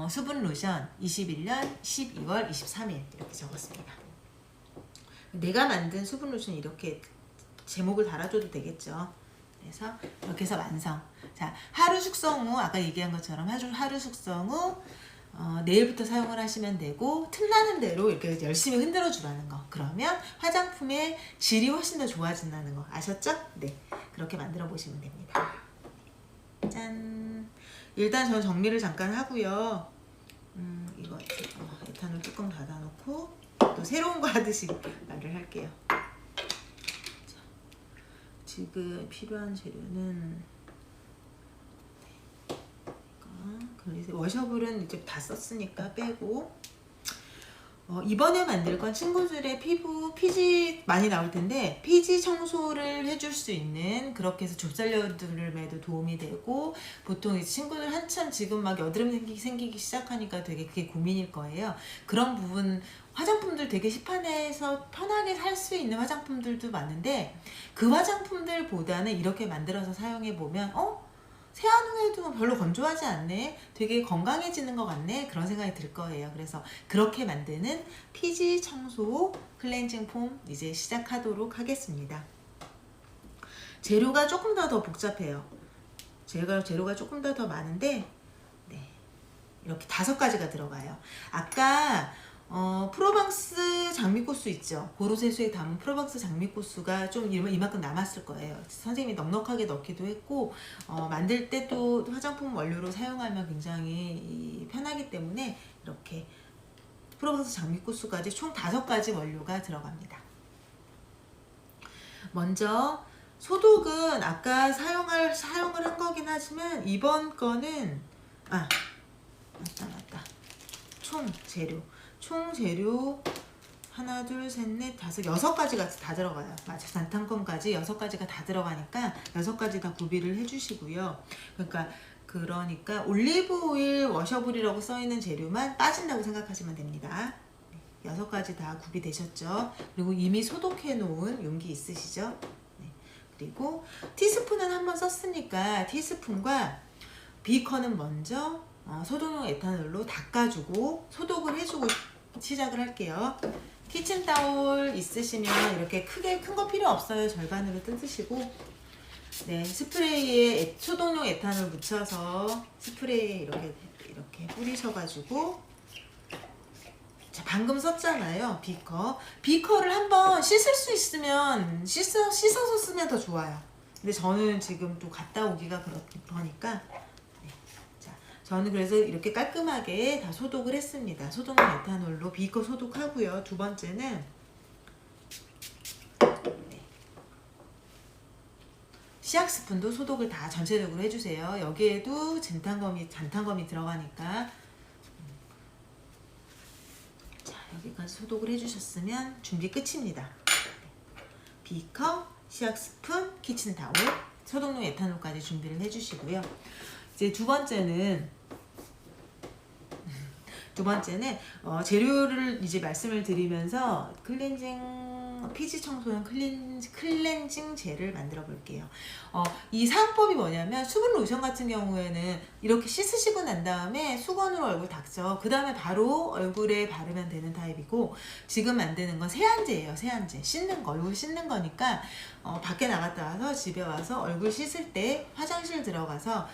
수분 로션 21년 12월 23일 이렇게 적었습니다. 내가 만든 수분 로션 이렇게 제목을 달아줘도 되겠죠. 그래서 이렇게 해서 완성. 자, 하루 숙성 후 아까 얘기한 것처럼 하루 숙성 후 내일부터 사용을 하시면 되고 틈나는 대로 이렇게 열심히 흔들어 주라는 거. 그러면 화장품의 질이 훨씬 더 좋아진다는 거 아셨죠? 네, 그렇게 만들어 보시면 됩니다. 짠. 일단 저는 정리를 잠깐 하고요. 이거 에탄올 뚜껑 닫아놓고 또 새로운 거 하듯이 말을 할게요. 지금 필요한 재료는 이거 워셔블은 이제 다 썼으니까 빼고 이번에 만들 건 친구들의 피지 많이 나올 텐데 피지 청소를 해줄 수 있는 그렇게 해서 좁쌀 여드름에도 도움이 되고 보통 이 친구들 한참 지금 막 여드름 생기기 시작하니까 되게 그게 고민일 거예요. 그런 부분 화장품들 되게 시판에서 편하게 살 수 있는 화장품들도 많은데 그 화장품들보다는 이렇게 만들어서 사용해 보면 세안 후에도 별로 건조하지 않네, 되게 건강해지는 것 같네, 그런 생각이 들 거예요. 그래서 그렇게 만드는 피지 청소 클렌징 폼 이제 시작하도록 하겠습니다. 재료가 조금 더 복잡해요. 재료가 조금 더 많은데 네, 이렇게 5가지가 들어가요. 아까 프로방스 장미꽃수 있죠. 고로쇠수에 담은 프로방스 장미꽃수가 좀 이만큼 남았을 거예요. 선생님이 넉넉하게 넣기도 했고 만들 때 또 화장품 원료로 사용하면 굉장히 편하기 때문에 이렇게 프로방스 장미꽃수까지 총 5가지 원료가 들어갑니다. 먼저 소독은 아까 사용을 한 거긴 하지만 이번 거는 맞다. 총 재료 하나, 둘, 셋, 넷, 다섯, 6가지가 다 들어가요. 맞아, 잔탄건까지 6가지가 다 들어가니까 6가지 다 구비를 해주시고요. 그러니까 올리브 오일 워셔블이라고 써있는 재료만 빠진다고 생각하시면 됩니다. 6가지 다 구비되셨죠? 그리고 이미 소독해 놓은 용기 있으시죠? 네. 그리고 티스푼은 한번 썼으니까 티스푼과 비커는 먼저 소독용 에탄올로 닦아주고 소독을 해주고 시작을 할게요. 키친타올 있으시면 이렇게 크게 큰 거 필요 없어요. 절반으로 뜯으시고 네, 스프레이에 소독용 에탄올 묻혀서 스프레이에 이렇게 뿌리셔가지고 자, 방금 썼잖아요. 비커를 한번 씻을 수 있으면 씻어서 쓰면 더 좋아요. 근데 저는 지금 또 갔다 오기가 그러니까 저는 그래서 이렇게 깔끔하게 다 소독을 했습니다. 소독용 에탄올로 비커 소독하고요. 두 번째는 시약 스푼도 소독을 다 전체적으로 해주세요. 여기에도 잔탄검이 들어가니까 자, 여기까지 소독을 해주셨으면 준비 끝입니다. 비커, 시약 스푼, 키친타올, 소독용 에탄올까지 준비를 해주시고요. 이제 두 번째는 재료를 이제 말씀을 드리면서 피지 청소용 클렌징 젤을 만들어 볼게요. 이 사용법이 뭐냐면 수분 로션 같은 경우에는 이렇게 씻으시고 난 다음에 수건으로 얼굴 닦죠. 그 다음에 바로 얼굴에 바르면 되는 타입이고 지금 만드는 건 세안제예요. 세안제. 얼굴 씻는 거니까 밖에 나갔다 와서 집에 와서 얼굴 씻을 때 화장실 들어가서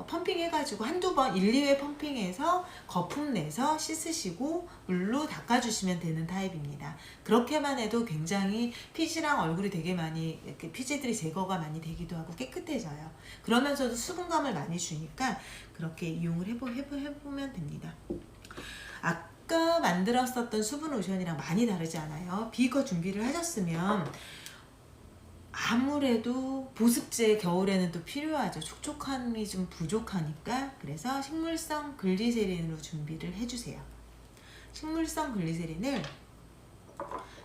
펌핑 해가지고 한두 번 1, 2회 펌핑해서 거품 내서 씻으시고 물로 닦아주시면 되는 타입입니다. 그렇게만 해도 굉장히 피지랑 얼굴이 되게 많이 이렇게 피지들이 제거가 많이 되기도 하고 깨끗해져요. 그러면서도 수분감을 많이 주니까 그렇게 이용을 해보면 됩니다. 아까 만들었었던 수분 로션이랑 많이 다르지 않아요? 비거 준비를 하셨으면 아무래도 보습제 겨울에는 또 필요하죠. 촉촉함이 좀 부족하니까 그래서 식물성 글리세린으로 준비를 해주세요. 식물성 글리세린을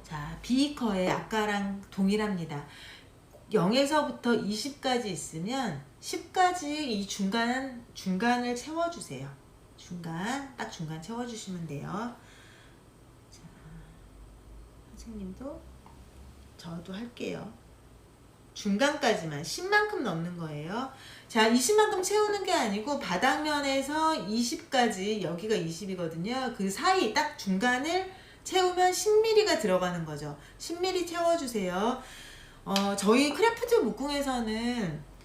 자 비커에 아까랑 동일합니다. 0에서부터 20까지 있으면 10까지 이 중간을 채워주세요. 딱 중간 채워주시면 돼요. 자, 선생님도 저도 할게요. 중간까지만 10만큼 넣는 거예요. 자, 20만큼 채우는 게 아니고 바닥면에서 20까지 여기가 20이거든요. 그 사이 딱 중간을 채우면 10ml가 들어가는 거죠. 10ml 채워주세요. 저희 크래프트 목공에서는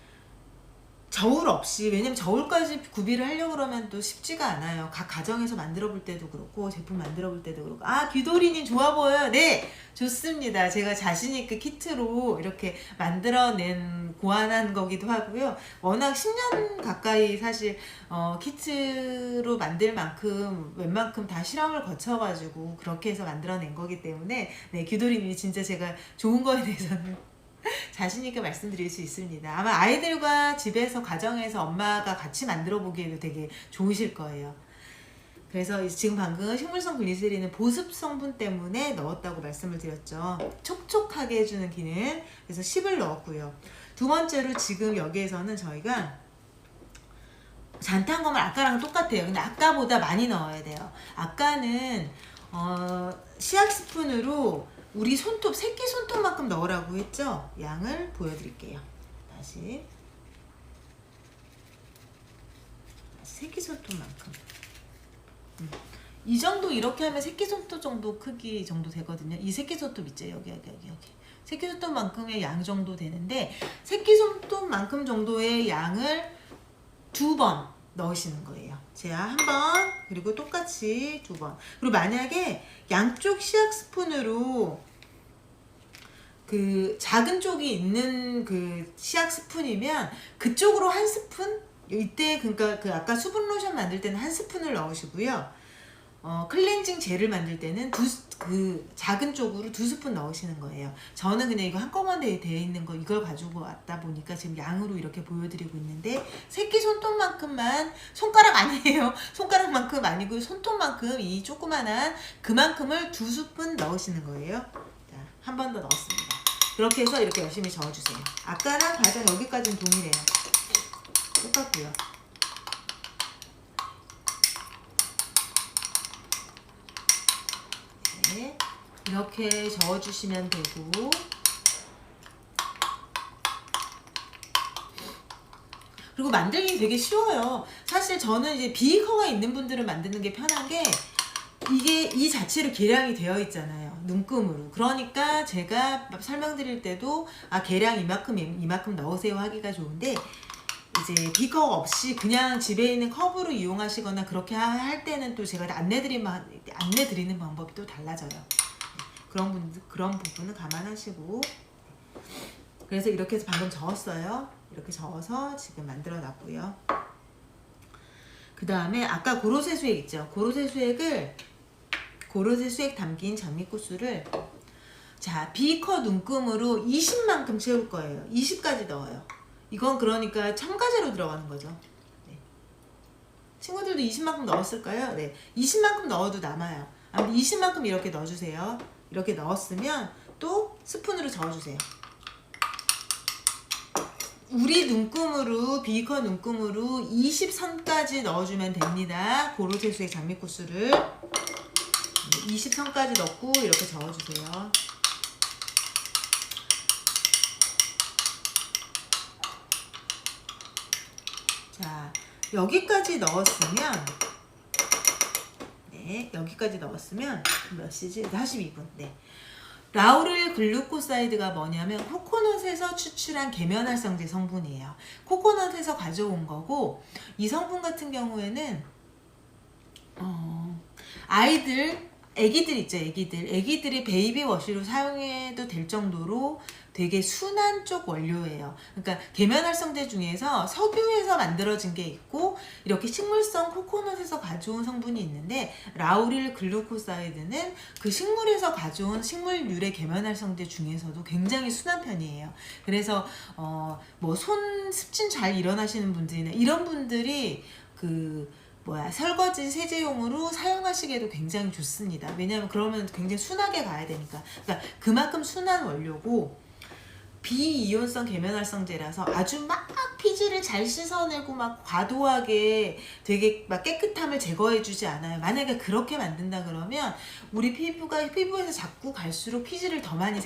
저울 없이, 왜냐면 저울까지 구비를 하려고 그러면 또 쉽지가 않아요. 각 가정에서 만들어 볼 때도 그렇고 제품 만들어 볼 때도 그렇고. 귀도리님 좋아 보여요. 네, 좋습니다. 제가 자신있게 키트로 이렇게 만들어낸 고안한 거기도 하고요. 워낙 10년 가까이 사실 키트로 만들 만큼 웬만큼 다 실험을 거쳐가지고 그렇게 해서 만들어낸 거기 때문에 네, 귀도리님이 진짜 제가 좋은 거에 대해서는 자신있게 말씀드릴 수 있습니다. 아마 아이들과 집에서 가정에서 엄마가 같이 만들어 보기에도 되게 좋으실 거예요. 그래서 지금 방금 식물성 글리세린은 보습 성분 때문에 넣었다고 말씀을 드렸죠. 촉촉하게 해주는 기능. 그래서 10을 넣었고요. 두 번째로 지금 여기에서는 저희가 잔탄검을 아까랑 똑같아요. 근데 아까보다 많이 넣어야 돼요. 아까는 시약 스푼으로 우리 손톱, 새끼 손톱만큼 넣으라고 했죠? 양을 보여드릴게요. 다시 새끼 손톱만큼. 이 정도 이렇게 하면 새끼 손톱 정도 크기 정도 되거든요. 이 새끼 손톱 있죠? 여기. 새끼 손톱만큼의 양 정도 되는데 새끼 손톱만큼 정도의 양을 2번 넣으시는 거예요. 자, 한 번, 그리고 똑같이 두 번. 그리고 만약에 양쪽 시약 스푼으로 그 작은 쪽이 있는 그 시약 스푼이면 그쪽으로 한 스푼? 이때 그러니까 그 아까 수분 로션 만들 때는 한 스푼을 넣으시고요. 클렌징 젤을 만들 때는 그 작은 쪽으로 2스푼 넣으시는 거예요. 저는 그냥 이거 한꺼번에 되어 있는 거 이걸 가지고 왔다 보니까 지금 양으로 이렇게 보여드리고 있는데 새끼 손톱만큼만, 손가락 아니에요. 손가락만큼 아니고 손톱만큼 이 조그만한 그만큼을 2스푼 넣으시는 거예요. 자, 한 번 더 넣었습니다. 그렇게 해서 이렇게 열심히 저어주세요. 아까랑 과정 여기까지는 동일해요. 똑같고요. 네, 이렇게 저어주시면 되고, 그리고 만들기 되게 쉬워요. 사실 저는 이제 비거가 있는 분들은 만드는 게 편한 게 이게 이 자체로 계량이 되어 있잖아요. 눈금으로. 그러니까 제가 설명드릴 때도 계량 이만큼 넣으세요 하기가 좋은데, 이제 비거 없이 그냥 집에 있는 컵으로 이용하시거나 그렇게 할 때는 또 제가 안내드리는 방법이 또 달라져요. 그런 부분은 감안하시고. 그래서 이렇게 해서 방금 저었어요. 이렇게 저어서 지금 만들어 놨고요. 그 다음에 아까 고로쇠 수액 있죠. 고로쇠 수액 담긴 장미꽃술을, 자, 비커 눈금으로 20만큼 채울 거예요. 20까지 넣어요. 이건 그러니까 첨가제로 들어가는 거죠. 네. 친구들도 20만큼 넣었을까요? 네. 20만큼 넣어도 남아요. 아무튼 20만큼 이렇게 넣어주세요. 이렇게 넣었으면 또 스푼으로 저어주세요. 우리 눈금으로, 비커 눈금으로 20선까지 넣어주면 됩니다. 고로쇠 수액 장미꽃술을 20선까지 넣고 이렇게 저어주세요. 자, 여기까지 넣었으면, 네, 여기까지 넣었으면 몇 시지? 42분. 네. 라우릴 글루코사이드가 뭐냐면 코코넛에서 추출한 계면활성제 성분이에요. 코코넛에서 가져온 거고, 이 성분 같은 경우에는 애기들 있죠. 애기들이 베이비 워시로 사용해도 될 정도로 되게 순한 쪽 원료예요. 그러니까 계면활성제 중에서 석유에서 만들어진 게 있고, 이렇게 식물성 코코넛에서 가져온 성분이 있는데, 라우릴 글루코사이드는 그 식물에서 가져온 식물유래 계면활성제 중에서도 굉장히 순한 편이에요. 그래서 뭐 손 습진 잘 일어나시는 분들이나 이런 분들이 설거지 세제용으로 사용하시기에도 굉장히 좋습니다. 왜냐하면 그러면 굉장히 순하게 가야 되니까. 그러니까 그만큼 순한 원료고, 비이온성 계면활성제라서 아주 막 피지를 잘 씻어내고 막 과도하게 되게 막 깨끗함을 제거해주지 않아요. 만약에 그렇게 만든다 그러면 우리 피부에서 자꾸 갈수록 피지를 더 많이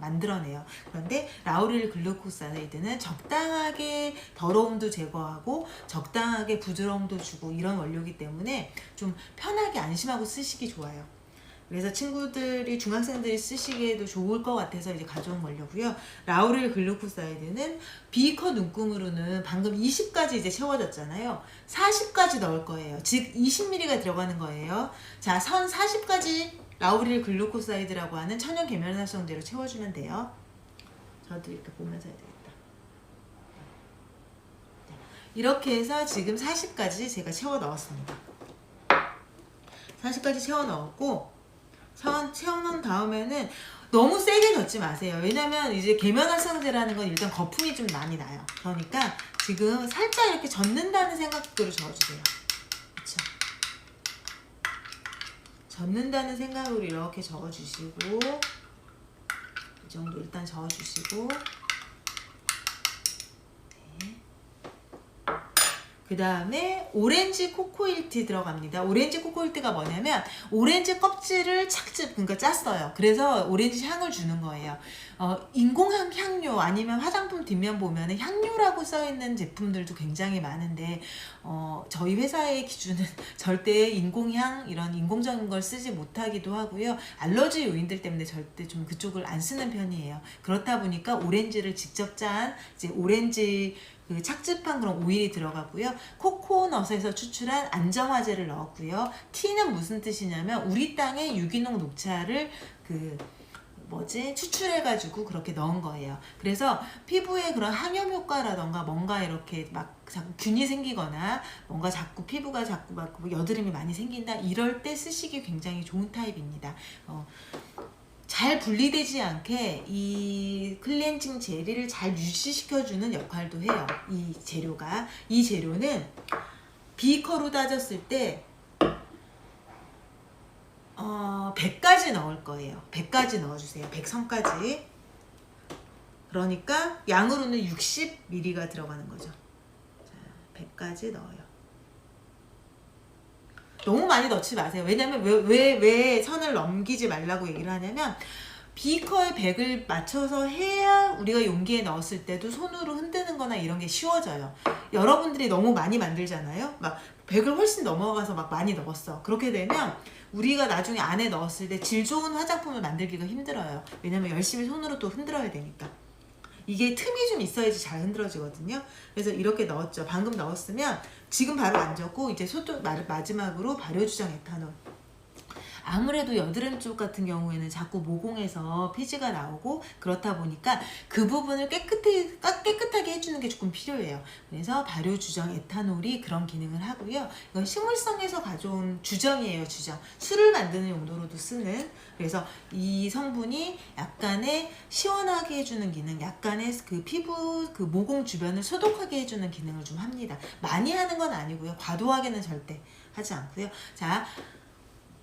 만들어내요. 그런데 라우릴 글루코사이드는 적당하게 더러움도 제거하고 적당하게 부드러움도 주고 이런 원료이기 때문에 좀 편하게 안심하고 쓰시기 좋아요. 그래서 중학생들이 쓰시기에도 좋을 것 같아서 이제 가져온 원료고요. 라우릴 글루코사이드는 비커 눈금으로는 방금 20까지 이제 채워졌잖아요. 40까지 넣을 거예요. 즉 20ml가 들어가는 거예요. 자, 선 40까지 라우릴 글루코사이드라고 하는 천연 계면활성제로 채워주면 돼요. 저도 이렇게 보면서 해야 되겠다. 이렇게 해서 지금 40까지 제가 채워 넣었습니다. 40까지 채워 넣었고, 채워놓은 다음에는 너무 세게 넣지 마세요. 왜냐면 이제 계면활성제라는 건 일단 거품이 좀 많이 나요. 그러니까 지금 살짝 이렇게 젓는다는 생각으로 저어주세요. 그쵸? 젓는다는 생각으로 이렇게 저어주시고, 이 정도 일단 저어주시고, 그 다음에 오렌지 코코일티 들어갑니다. 오렌지 코코일티가 뭐냐면 오렌지 껍질을 그러니까 짰어요. 그래서 오렌지 향을 주는 거예요. 인공향 향료 아니면 화장품 뒷면 보면 향료라고 써있는 제품들도 굉장히 많은데, 저희 회사의 기준은 절대 인공향 이런 인공적인 걸 쓰지 못하기도 하고요. 알러지 요인들 때문에 절대 좀 그쪽을 안 쓰는 편이에요. 그렇다 보니까 오렌지를 직접 짠 이제 오렌지 착즙한 그런 오일이 들어가고요. 코코넛에서 추출한 안정화제를 넣었고요. T는 무슨 뜻이냐면 우리 땅의 유기농 녹차를 추출해가지고 그렇게 넣은 거예요. 그래서 피부에 그런 항염 효과라던가 뭔가 이렇게 막 자꾸 균이 생기거나 뭔가 자꾸 피부가 자꾸 막 여드름이 많이 생긴다 이럴 때 쓰시기 굉장히 좋은 타입입니다. 잘 분리되지 않게 이 클렌징 젤을 잘 유지시켜주는 역할도 해요. 이 재료가. 이 재료는 비커로 따졌을 때 100가지 넣을 거예요. 100가지 넣어주세요. 100선까지. 그러니까 양으로는 60ml가 들어가는 거죠. 자, 100가지 넣어요. 너무 많이 넣지 마세요. 왜냐면 왜 선을 넘기지 말라고 얘기를 하냐면 비커에 100을 맞춰서 해야 우리가 용기에 넣었을 때도 손으로 흔드는 거나 이런 게 쉬워져요. 여러분들이 너무 많이 만들잖아요. 막 100을 훨씬 넘어가서 막 많이 넣었어. 그렇게 되면 우리가 나중에 안에 넣었을 때 질 좋은 화장품을 만들기가 힘들어요. 왜냐면 열심히 손으로 또 흔들어야 되니까. 이게 틈이 좀 있어야지 잘 흔들어지거든요. 그래서 이렇게 넣었죠. 방금 넣었으면 지금 바로 안 젖고 이제 마지막으로 발효주정 에탄올. 아무래도 여드름 쪽 같은 경우에는 자꾸 모공에서 피지가 나오고 그렇다 보니까 그 부분을 깨끗하게 해주는 게 조금 필요해요. 그래서 발효주정 에탄올이 그런 기능을 하고요. 이건 식물성에서 가져온 주정이에요. 주정. 술을 만드는 용도로도 쓰는. 그래서 이 성분이 약간의 시원하게 해주는 기능, 약간의 그 피부 그 모공 주변을 소독하게 해주는 기능을 좀 합니다. 많이 하는 건 아니고요. 과도하게는 절대 하지 않고요. 자,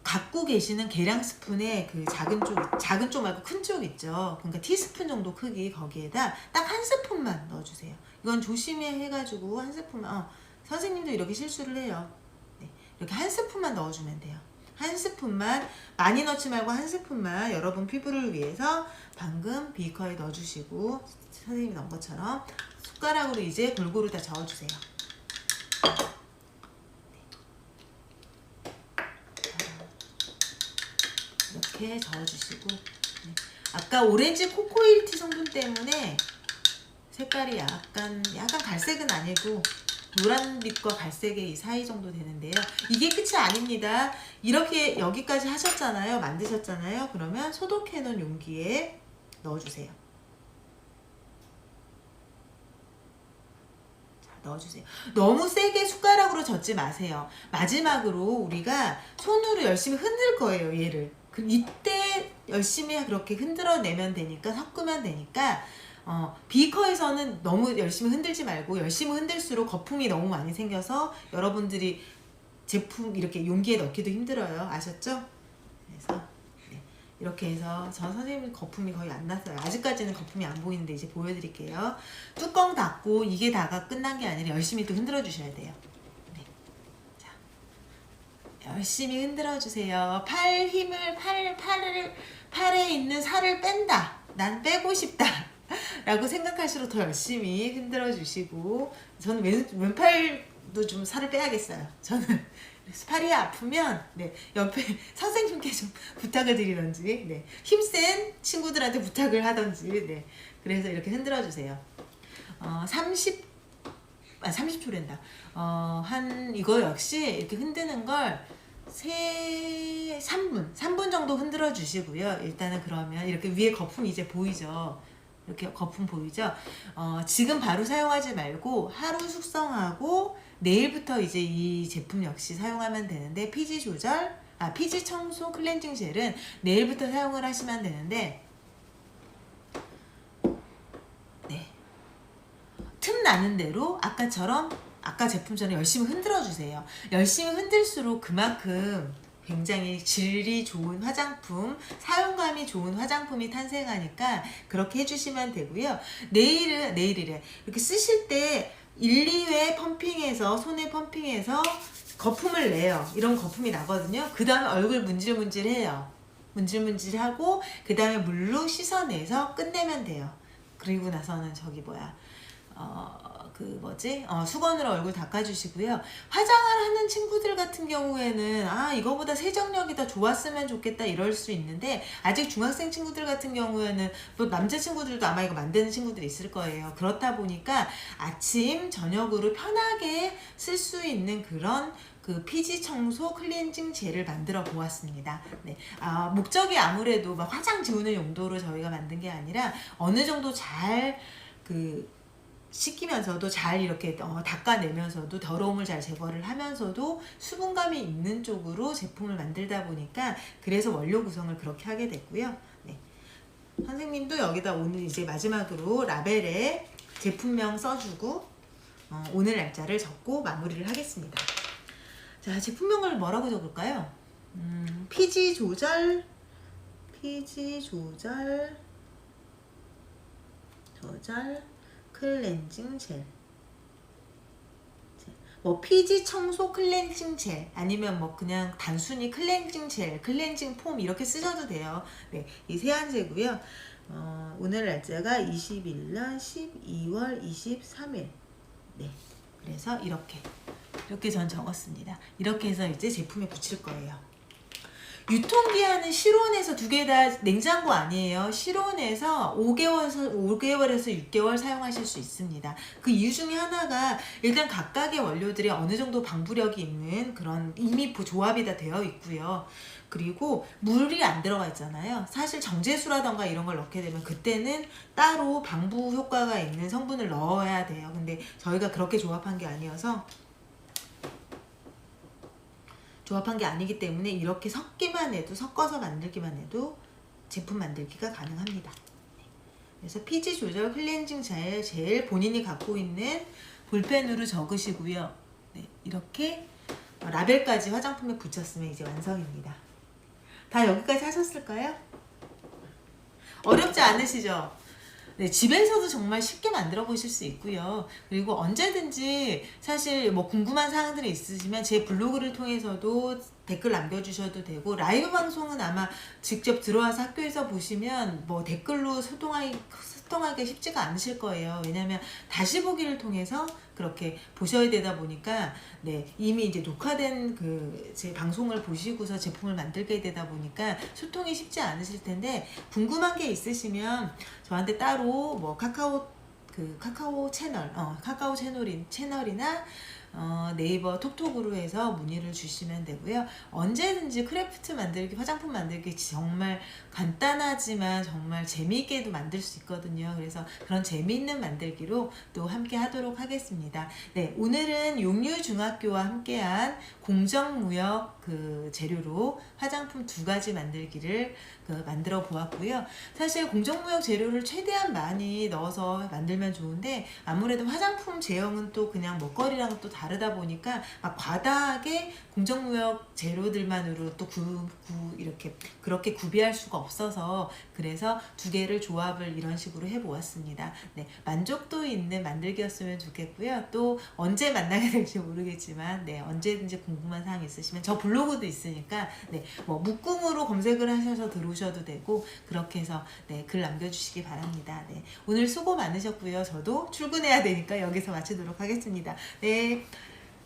갖고 계시는 계량 스푼의 그 작은 쪽 말고 큰 쪽 있죠. 그러니까 티스푼 정도 크기 거기에다 딱 한 스푼만 넣어주세요. 이건 조심히 해가지고 한 스푼만. 선생님도 이렇게 실수를 해요. 네, 이렇게 한 스푼만 넣어주면 돼요. 한 스푼만, 많이 넣지 말고 한 스푼만 여러분 피부를 위해서 방금 비커에 넣어주시고 선생님이 넣은 것처럼 숟가락으로 이제 골고루 다 저어주세요. 이렇게 저어주시고, 아까 오렌지 코코일티 성분 때문에 색깔이 약간 갈색은 아니고 노란빛과 갈색의 이 사이 정도 되는데요. 이게 끝이 아닙니다. 이렇게 여기까지 하셨잖아요. 만드셨잖아요. 그러면 소독해 놓은 용기에 넣어주세요. 넣어주세요. 너무 세게 숟가락으로 젓지 마세요. 마지막으로 우리가 손으로 열심히 흔들 거예요. 얘를. 그럼 이때 열심히 그렇게 흔들어내면 되니까, 섞으면 되니까 비커에서는 너무 열심히 흔들지 말고, 열심히 흔들수록 거품이 너무 많이 생겨서 여러분들이 제품 이렇게 용기에 넣기도 힘들어요. 아셨죠? 그래서 이렇게 해서 저 선생님 거품이 거의 안 났어요. 아직까지는 거품이 안 보이는데 이제 보여드릴게요. 뚜껑 닫고 이게 다가 끝난 게 아니라 열심히 또 흔들어 주셔야 돼요. 네. 자, 열심히 흔들어 주세요. 팔에 있는 살을 뺀다. 난 빼고 싶다. 라고 생각할수록 더 열심히 흔들어 주시고, 저는 왼팔도 좀 살을 빼야겠어요. 저는 팔이 아프면 옆에 선생님께 좀 부탁을 드리던지, 힘센 친구들한테 부탁을 하던지, 그래서 이렇게 흔들어 주세요. 30초랜다. 이거 역시 이렇게 흔드는 걸 3분 정도 흔들어 주시고요. 일단은 그러면 이렇게 위에 거품 이제 보이죠? 이렇게 거품 보이죠? 지금 바로 사용하지 말고 하루 숙성하고 내일부터 이제 이 제품 역시 사용하면 되는데, 피지 청소 클렌징 젤은 내일부터 사용을 하시면 되는데, 틈 나는 대로 아까 제품처럼 열심히 흔들어 주세요. 열심히 흔들수록 그만큼 굉장히 질이 좋은 화장품, 사용감이 좋은 화장품이 탄생하니까 그렇게 해주시면 되고요. 내일이래. 이렇게 쓰실 때 1, 2회 펌핑해서, 손에 펌핑해서 거품을 내요. 이런 거품이 나거든요. 그 다음에 얼굴 문질문질해요. 문질문질하고 그 다음에 물로 씻어내서 끝내면 돼요. 그리고 나서는 수건으로 얼굴 닦아주시고요. 화장을 하는 친구들 같은 경우에는 이거보다 세정력이 더 좋았으면 좋겠다 이럴 수 있는데, 아직 중학생 친구들 같은 경우에는 또 남자 친구들도 아마 이거 만드는 친구들이 있을 거예요. 그렇다 보니까 아침 저녁으로 편하게 쓸 수 있는 그런 피지 청소 클렌징 젤을 만들어 보았습니다. 네. 목적이 아무래도 막 화장 지우는 용도로 저희가 만든 게 아니라 어느 정도 잘 씻기면서도 잘 이렇게 닦아내면서도 더러움을 잘 제거를 하면서도 수분감이 있는 쪽으로 제품을 만들다 보니까, 그래서 원료 구성을 그렇게 하게 됐고요. 네. 선생님도 여기다 오늘 이제 마지막으로 라벨에 제품명 써주고 오늘 날짜를 적고 마무리를 하겠습니다. 자, 제품명을 뭐라고 적을까요? 피지 조절 클렌징 젤. 피지 청소 클렌징 젤, 아니면 그냥 단순히 클렌징 젤, 클렌징 폼 이렇게 쓰셔도 돼요. 네, 이 세안제고요. 오늘 날짜가 21년 12월 23일. 네, 그래서 이렇게 전 적었습니다. 이렇게 해서 이제 제품에 붙일 거예요. 유통기한은 실온에서 두 개 다 냉장고 아니에요. 실온에서 5개월에서 6개월 사용하실 수 있습니다. 그 이유 중에 하나가 일단 각각의 원료들이 어느 정도 방부력이 있는 그런 이미 조합이 다 되어 있고요. 그리고 물이 안 들어가 있잖아요. 사실 정제수라던가 이런 걸 넣게 되면 그때는 따로 방부 효과가 있는 성분을 넣어야 돼요. 근데 저희가 그렇게 조합한 게 아니기 때문에 이렇게 섞어서 만들기만 해도 제품 만들기가 가능합니다. 그래서 피지 조절 클렌징 젤 본인이 갖고 있는 볼펜으로 적으시고요. 네, 이렇게 라벨까지 화장품에 붙였으면 이제 완성입니다. 다 여기까지 하셨을까요? 어렵지 않으시죠? 네, 집에서도 정말 쉽게 만들어 보실 수 있고요. 그리고 언제든지 사실 궁금한 사항들이 있으시면 제 블로그를 통해서도 댓글 남겨주셔도 되고, 라이브 방송은 아마 직접 들어와서 학교에서 보시면 댓글로 소통하기 쉽지가 않으실 거예요. 왜냐하면 다시 보기를 통해서 그렇게 보셔야 되다 보니까, 네, 이미 이제 녹화된 제 방송을 보시고서 제품을 만들게 되다 보니까 소통이 쉽지 않으실 텐데, 궁금한 게 있으시면 저한테 따로 카카오 채널이나 네이버 톡톡으로 해서 문의를 주시면 되고요. 언제든지 크래프트 만들기, 화장품 만들기 정말 간단하지만 정말 재미있게도 만들 수 있거든요. 그래서 그런 재미있는 만들기로 또 함께 하도록 하겠습니다. 네, 오늘은 용유중학교와 함께한 공정무역 재료로 화장품 2가지 만들기를 만들어 보았고요. 사실 공정무역 재료를 최대한 많이 넣어서 만들면 좋은데, 아무래도 화장품 제형은 또 그냥 먹거리랑 또 다르다 보니까 과다하게 공정무역 재료들만으로 또 이렇게 그렇게 구비할 수가 없어서, 그래서 2개를 조합을 이런 식으로 해보았습니다. 네, 만족도 있는 만들기였으면 좋겠고요. 또 언제 만나게 될지 모르겠지만, 네, 언제든지 궁금한 사항 있으시면 저 블로그도 있으니까, 네, 묵궁으로 검색을 하셔서 들어오셔도 되고, 그렇게 해서 네, 글 남겨주시기 바랍니다. 네, 오늘 수고 많으셨고요. 저도 출근해야 되니까 여기서 마치도록 하겠습니다. 네,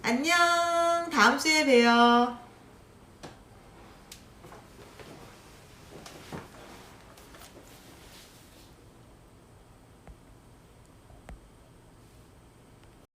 안녕. 다음 주에 봬요.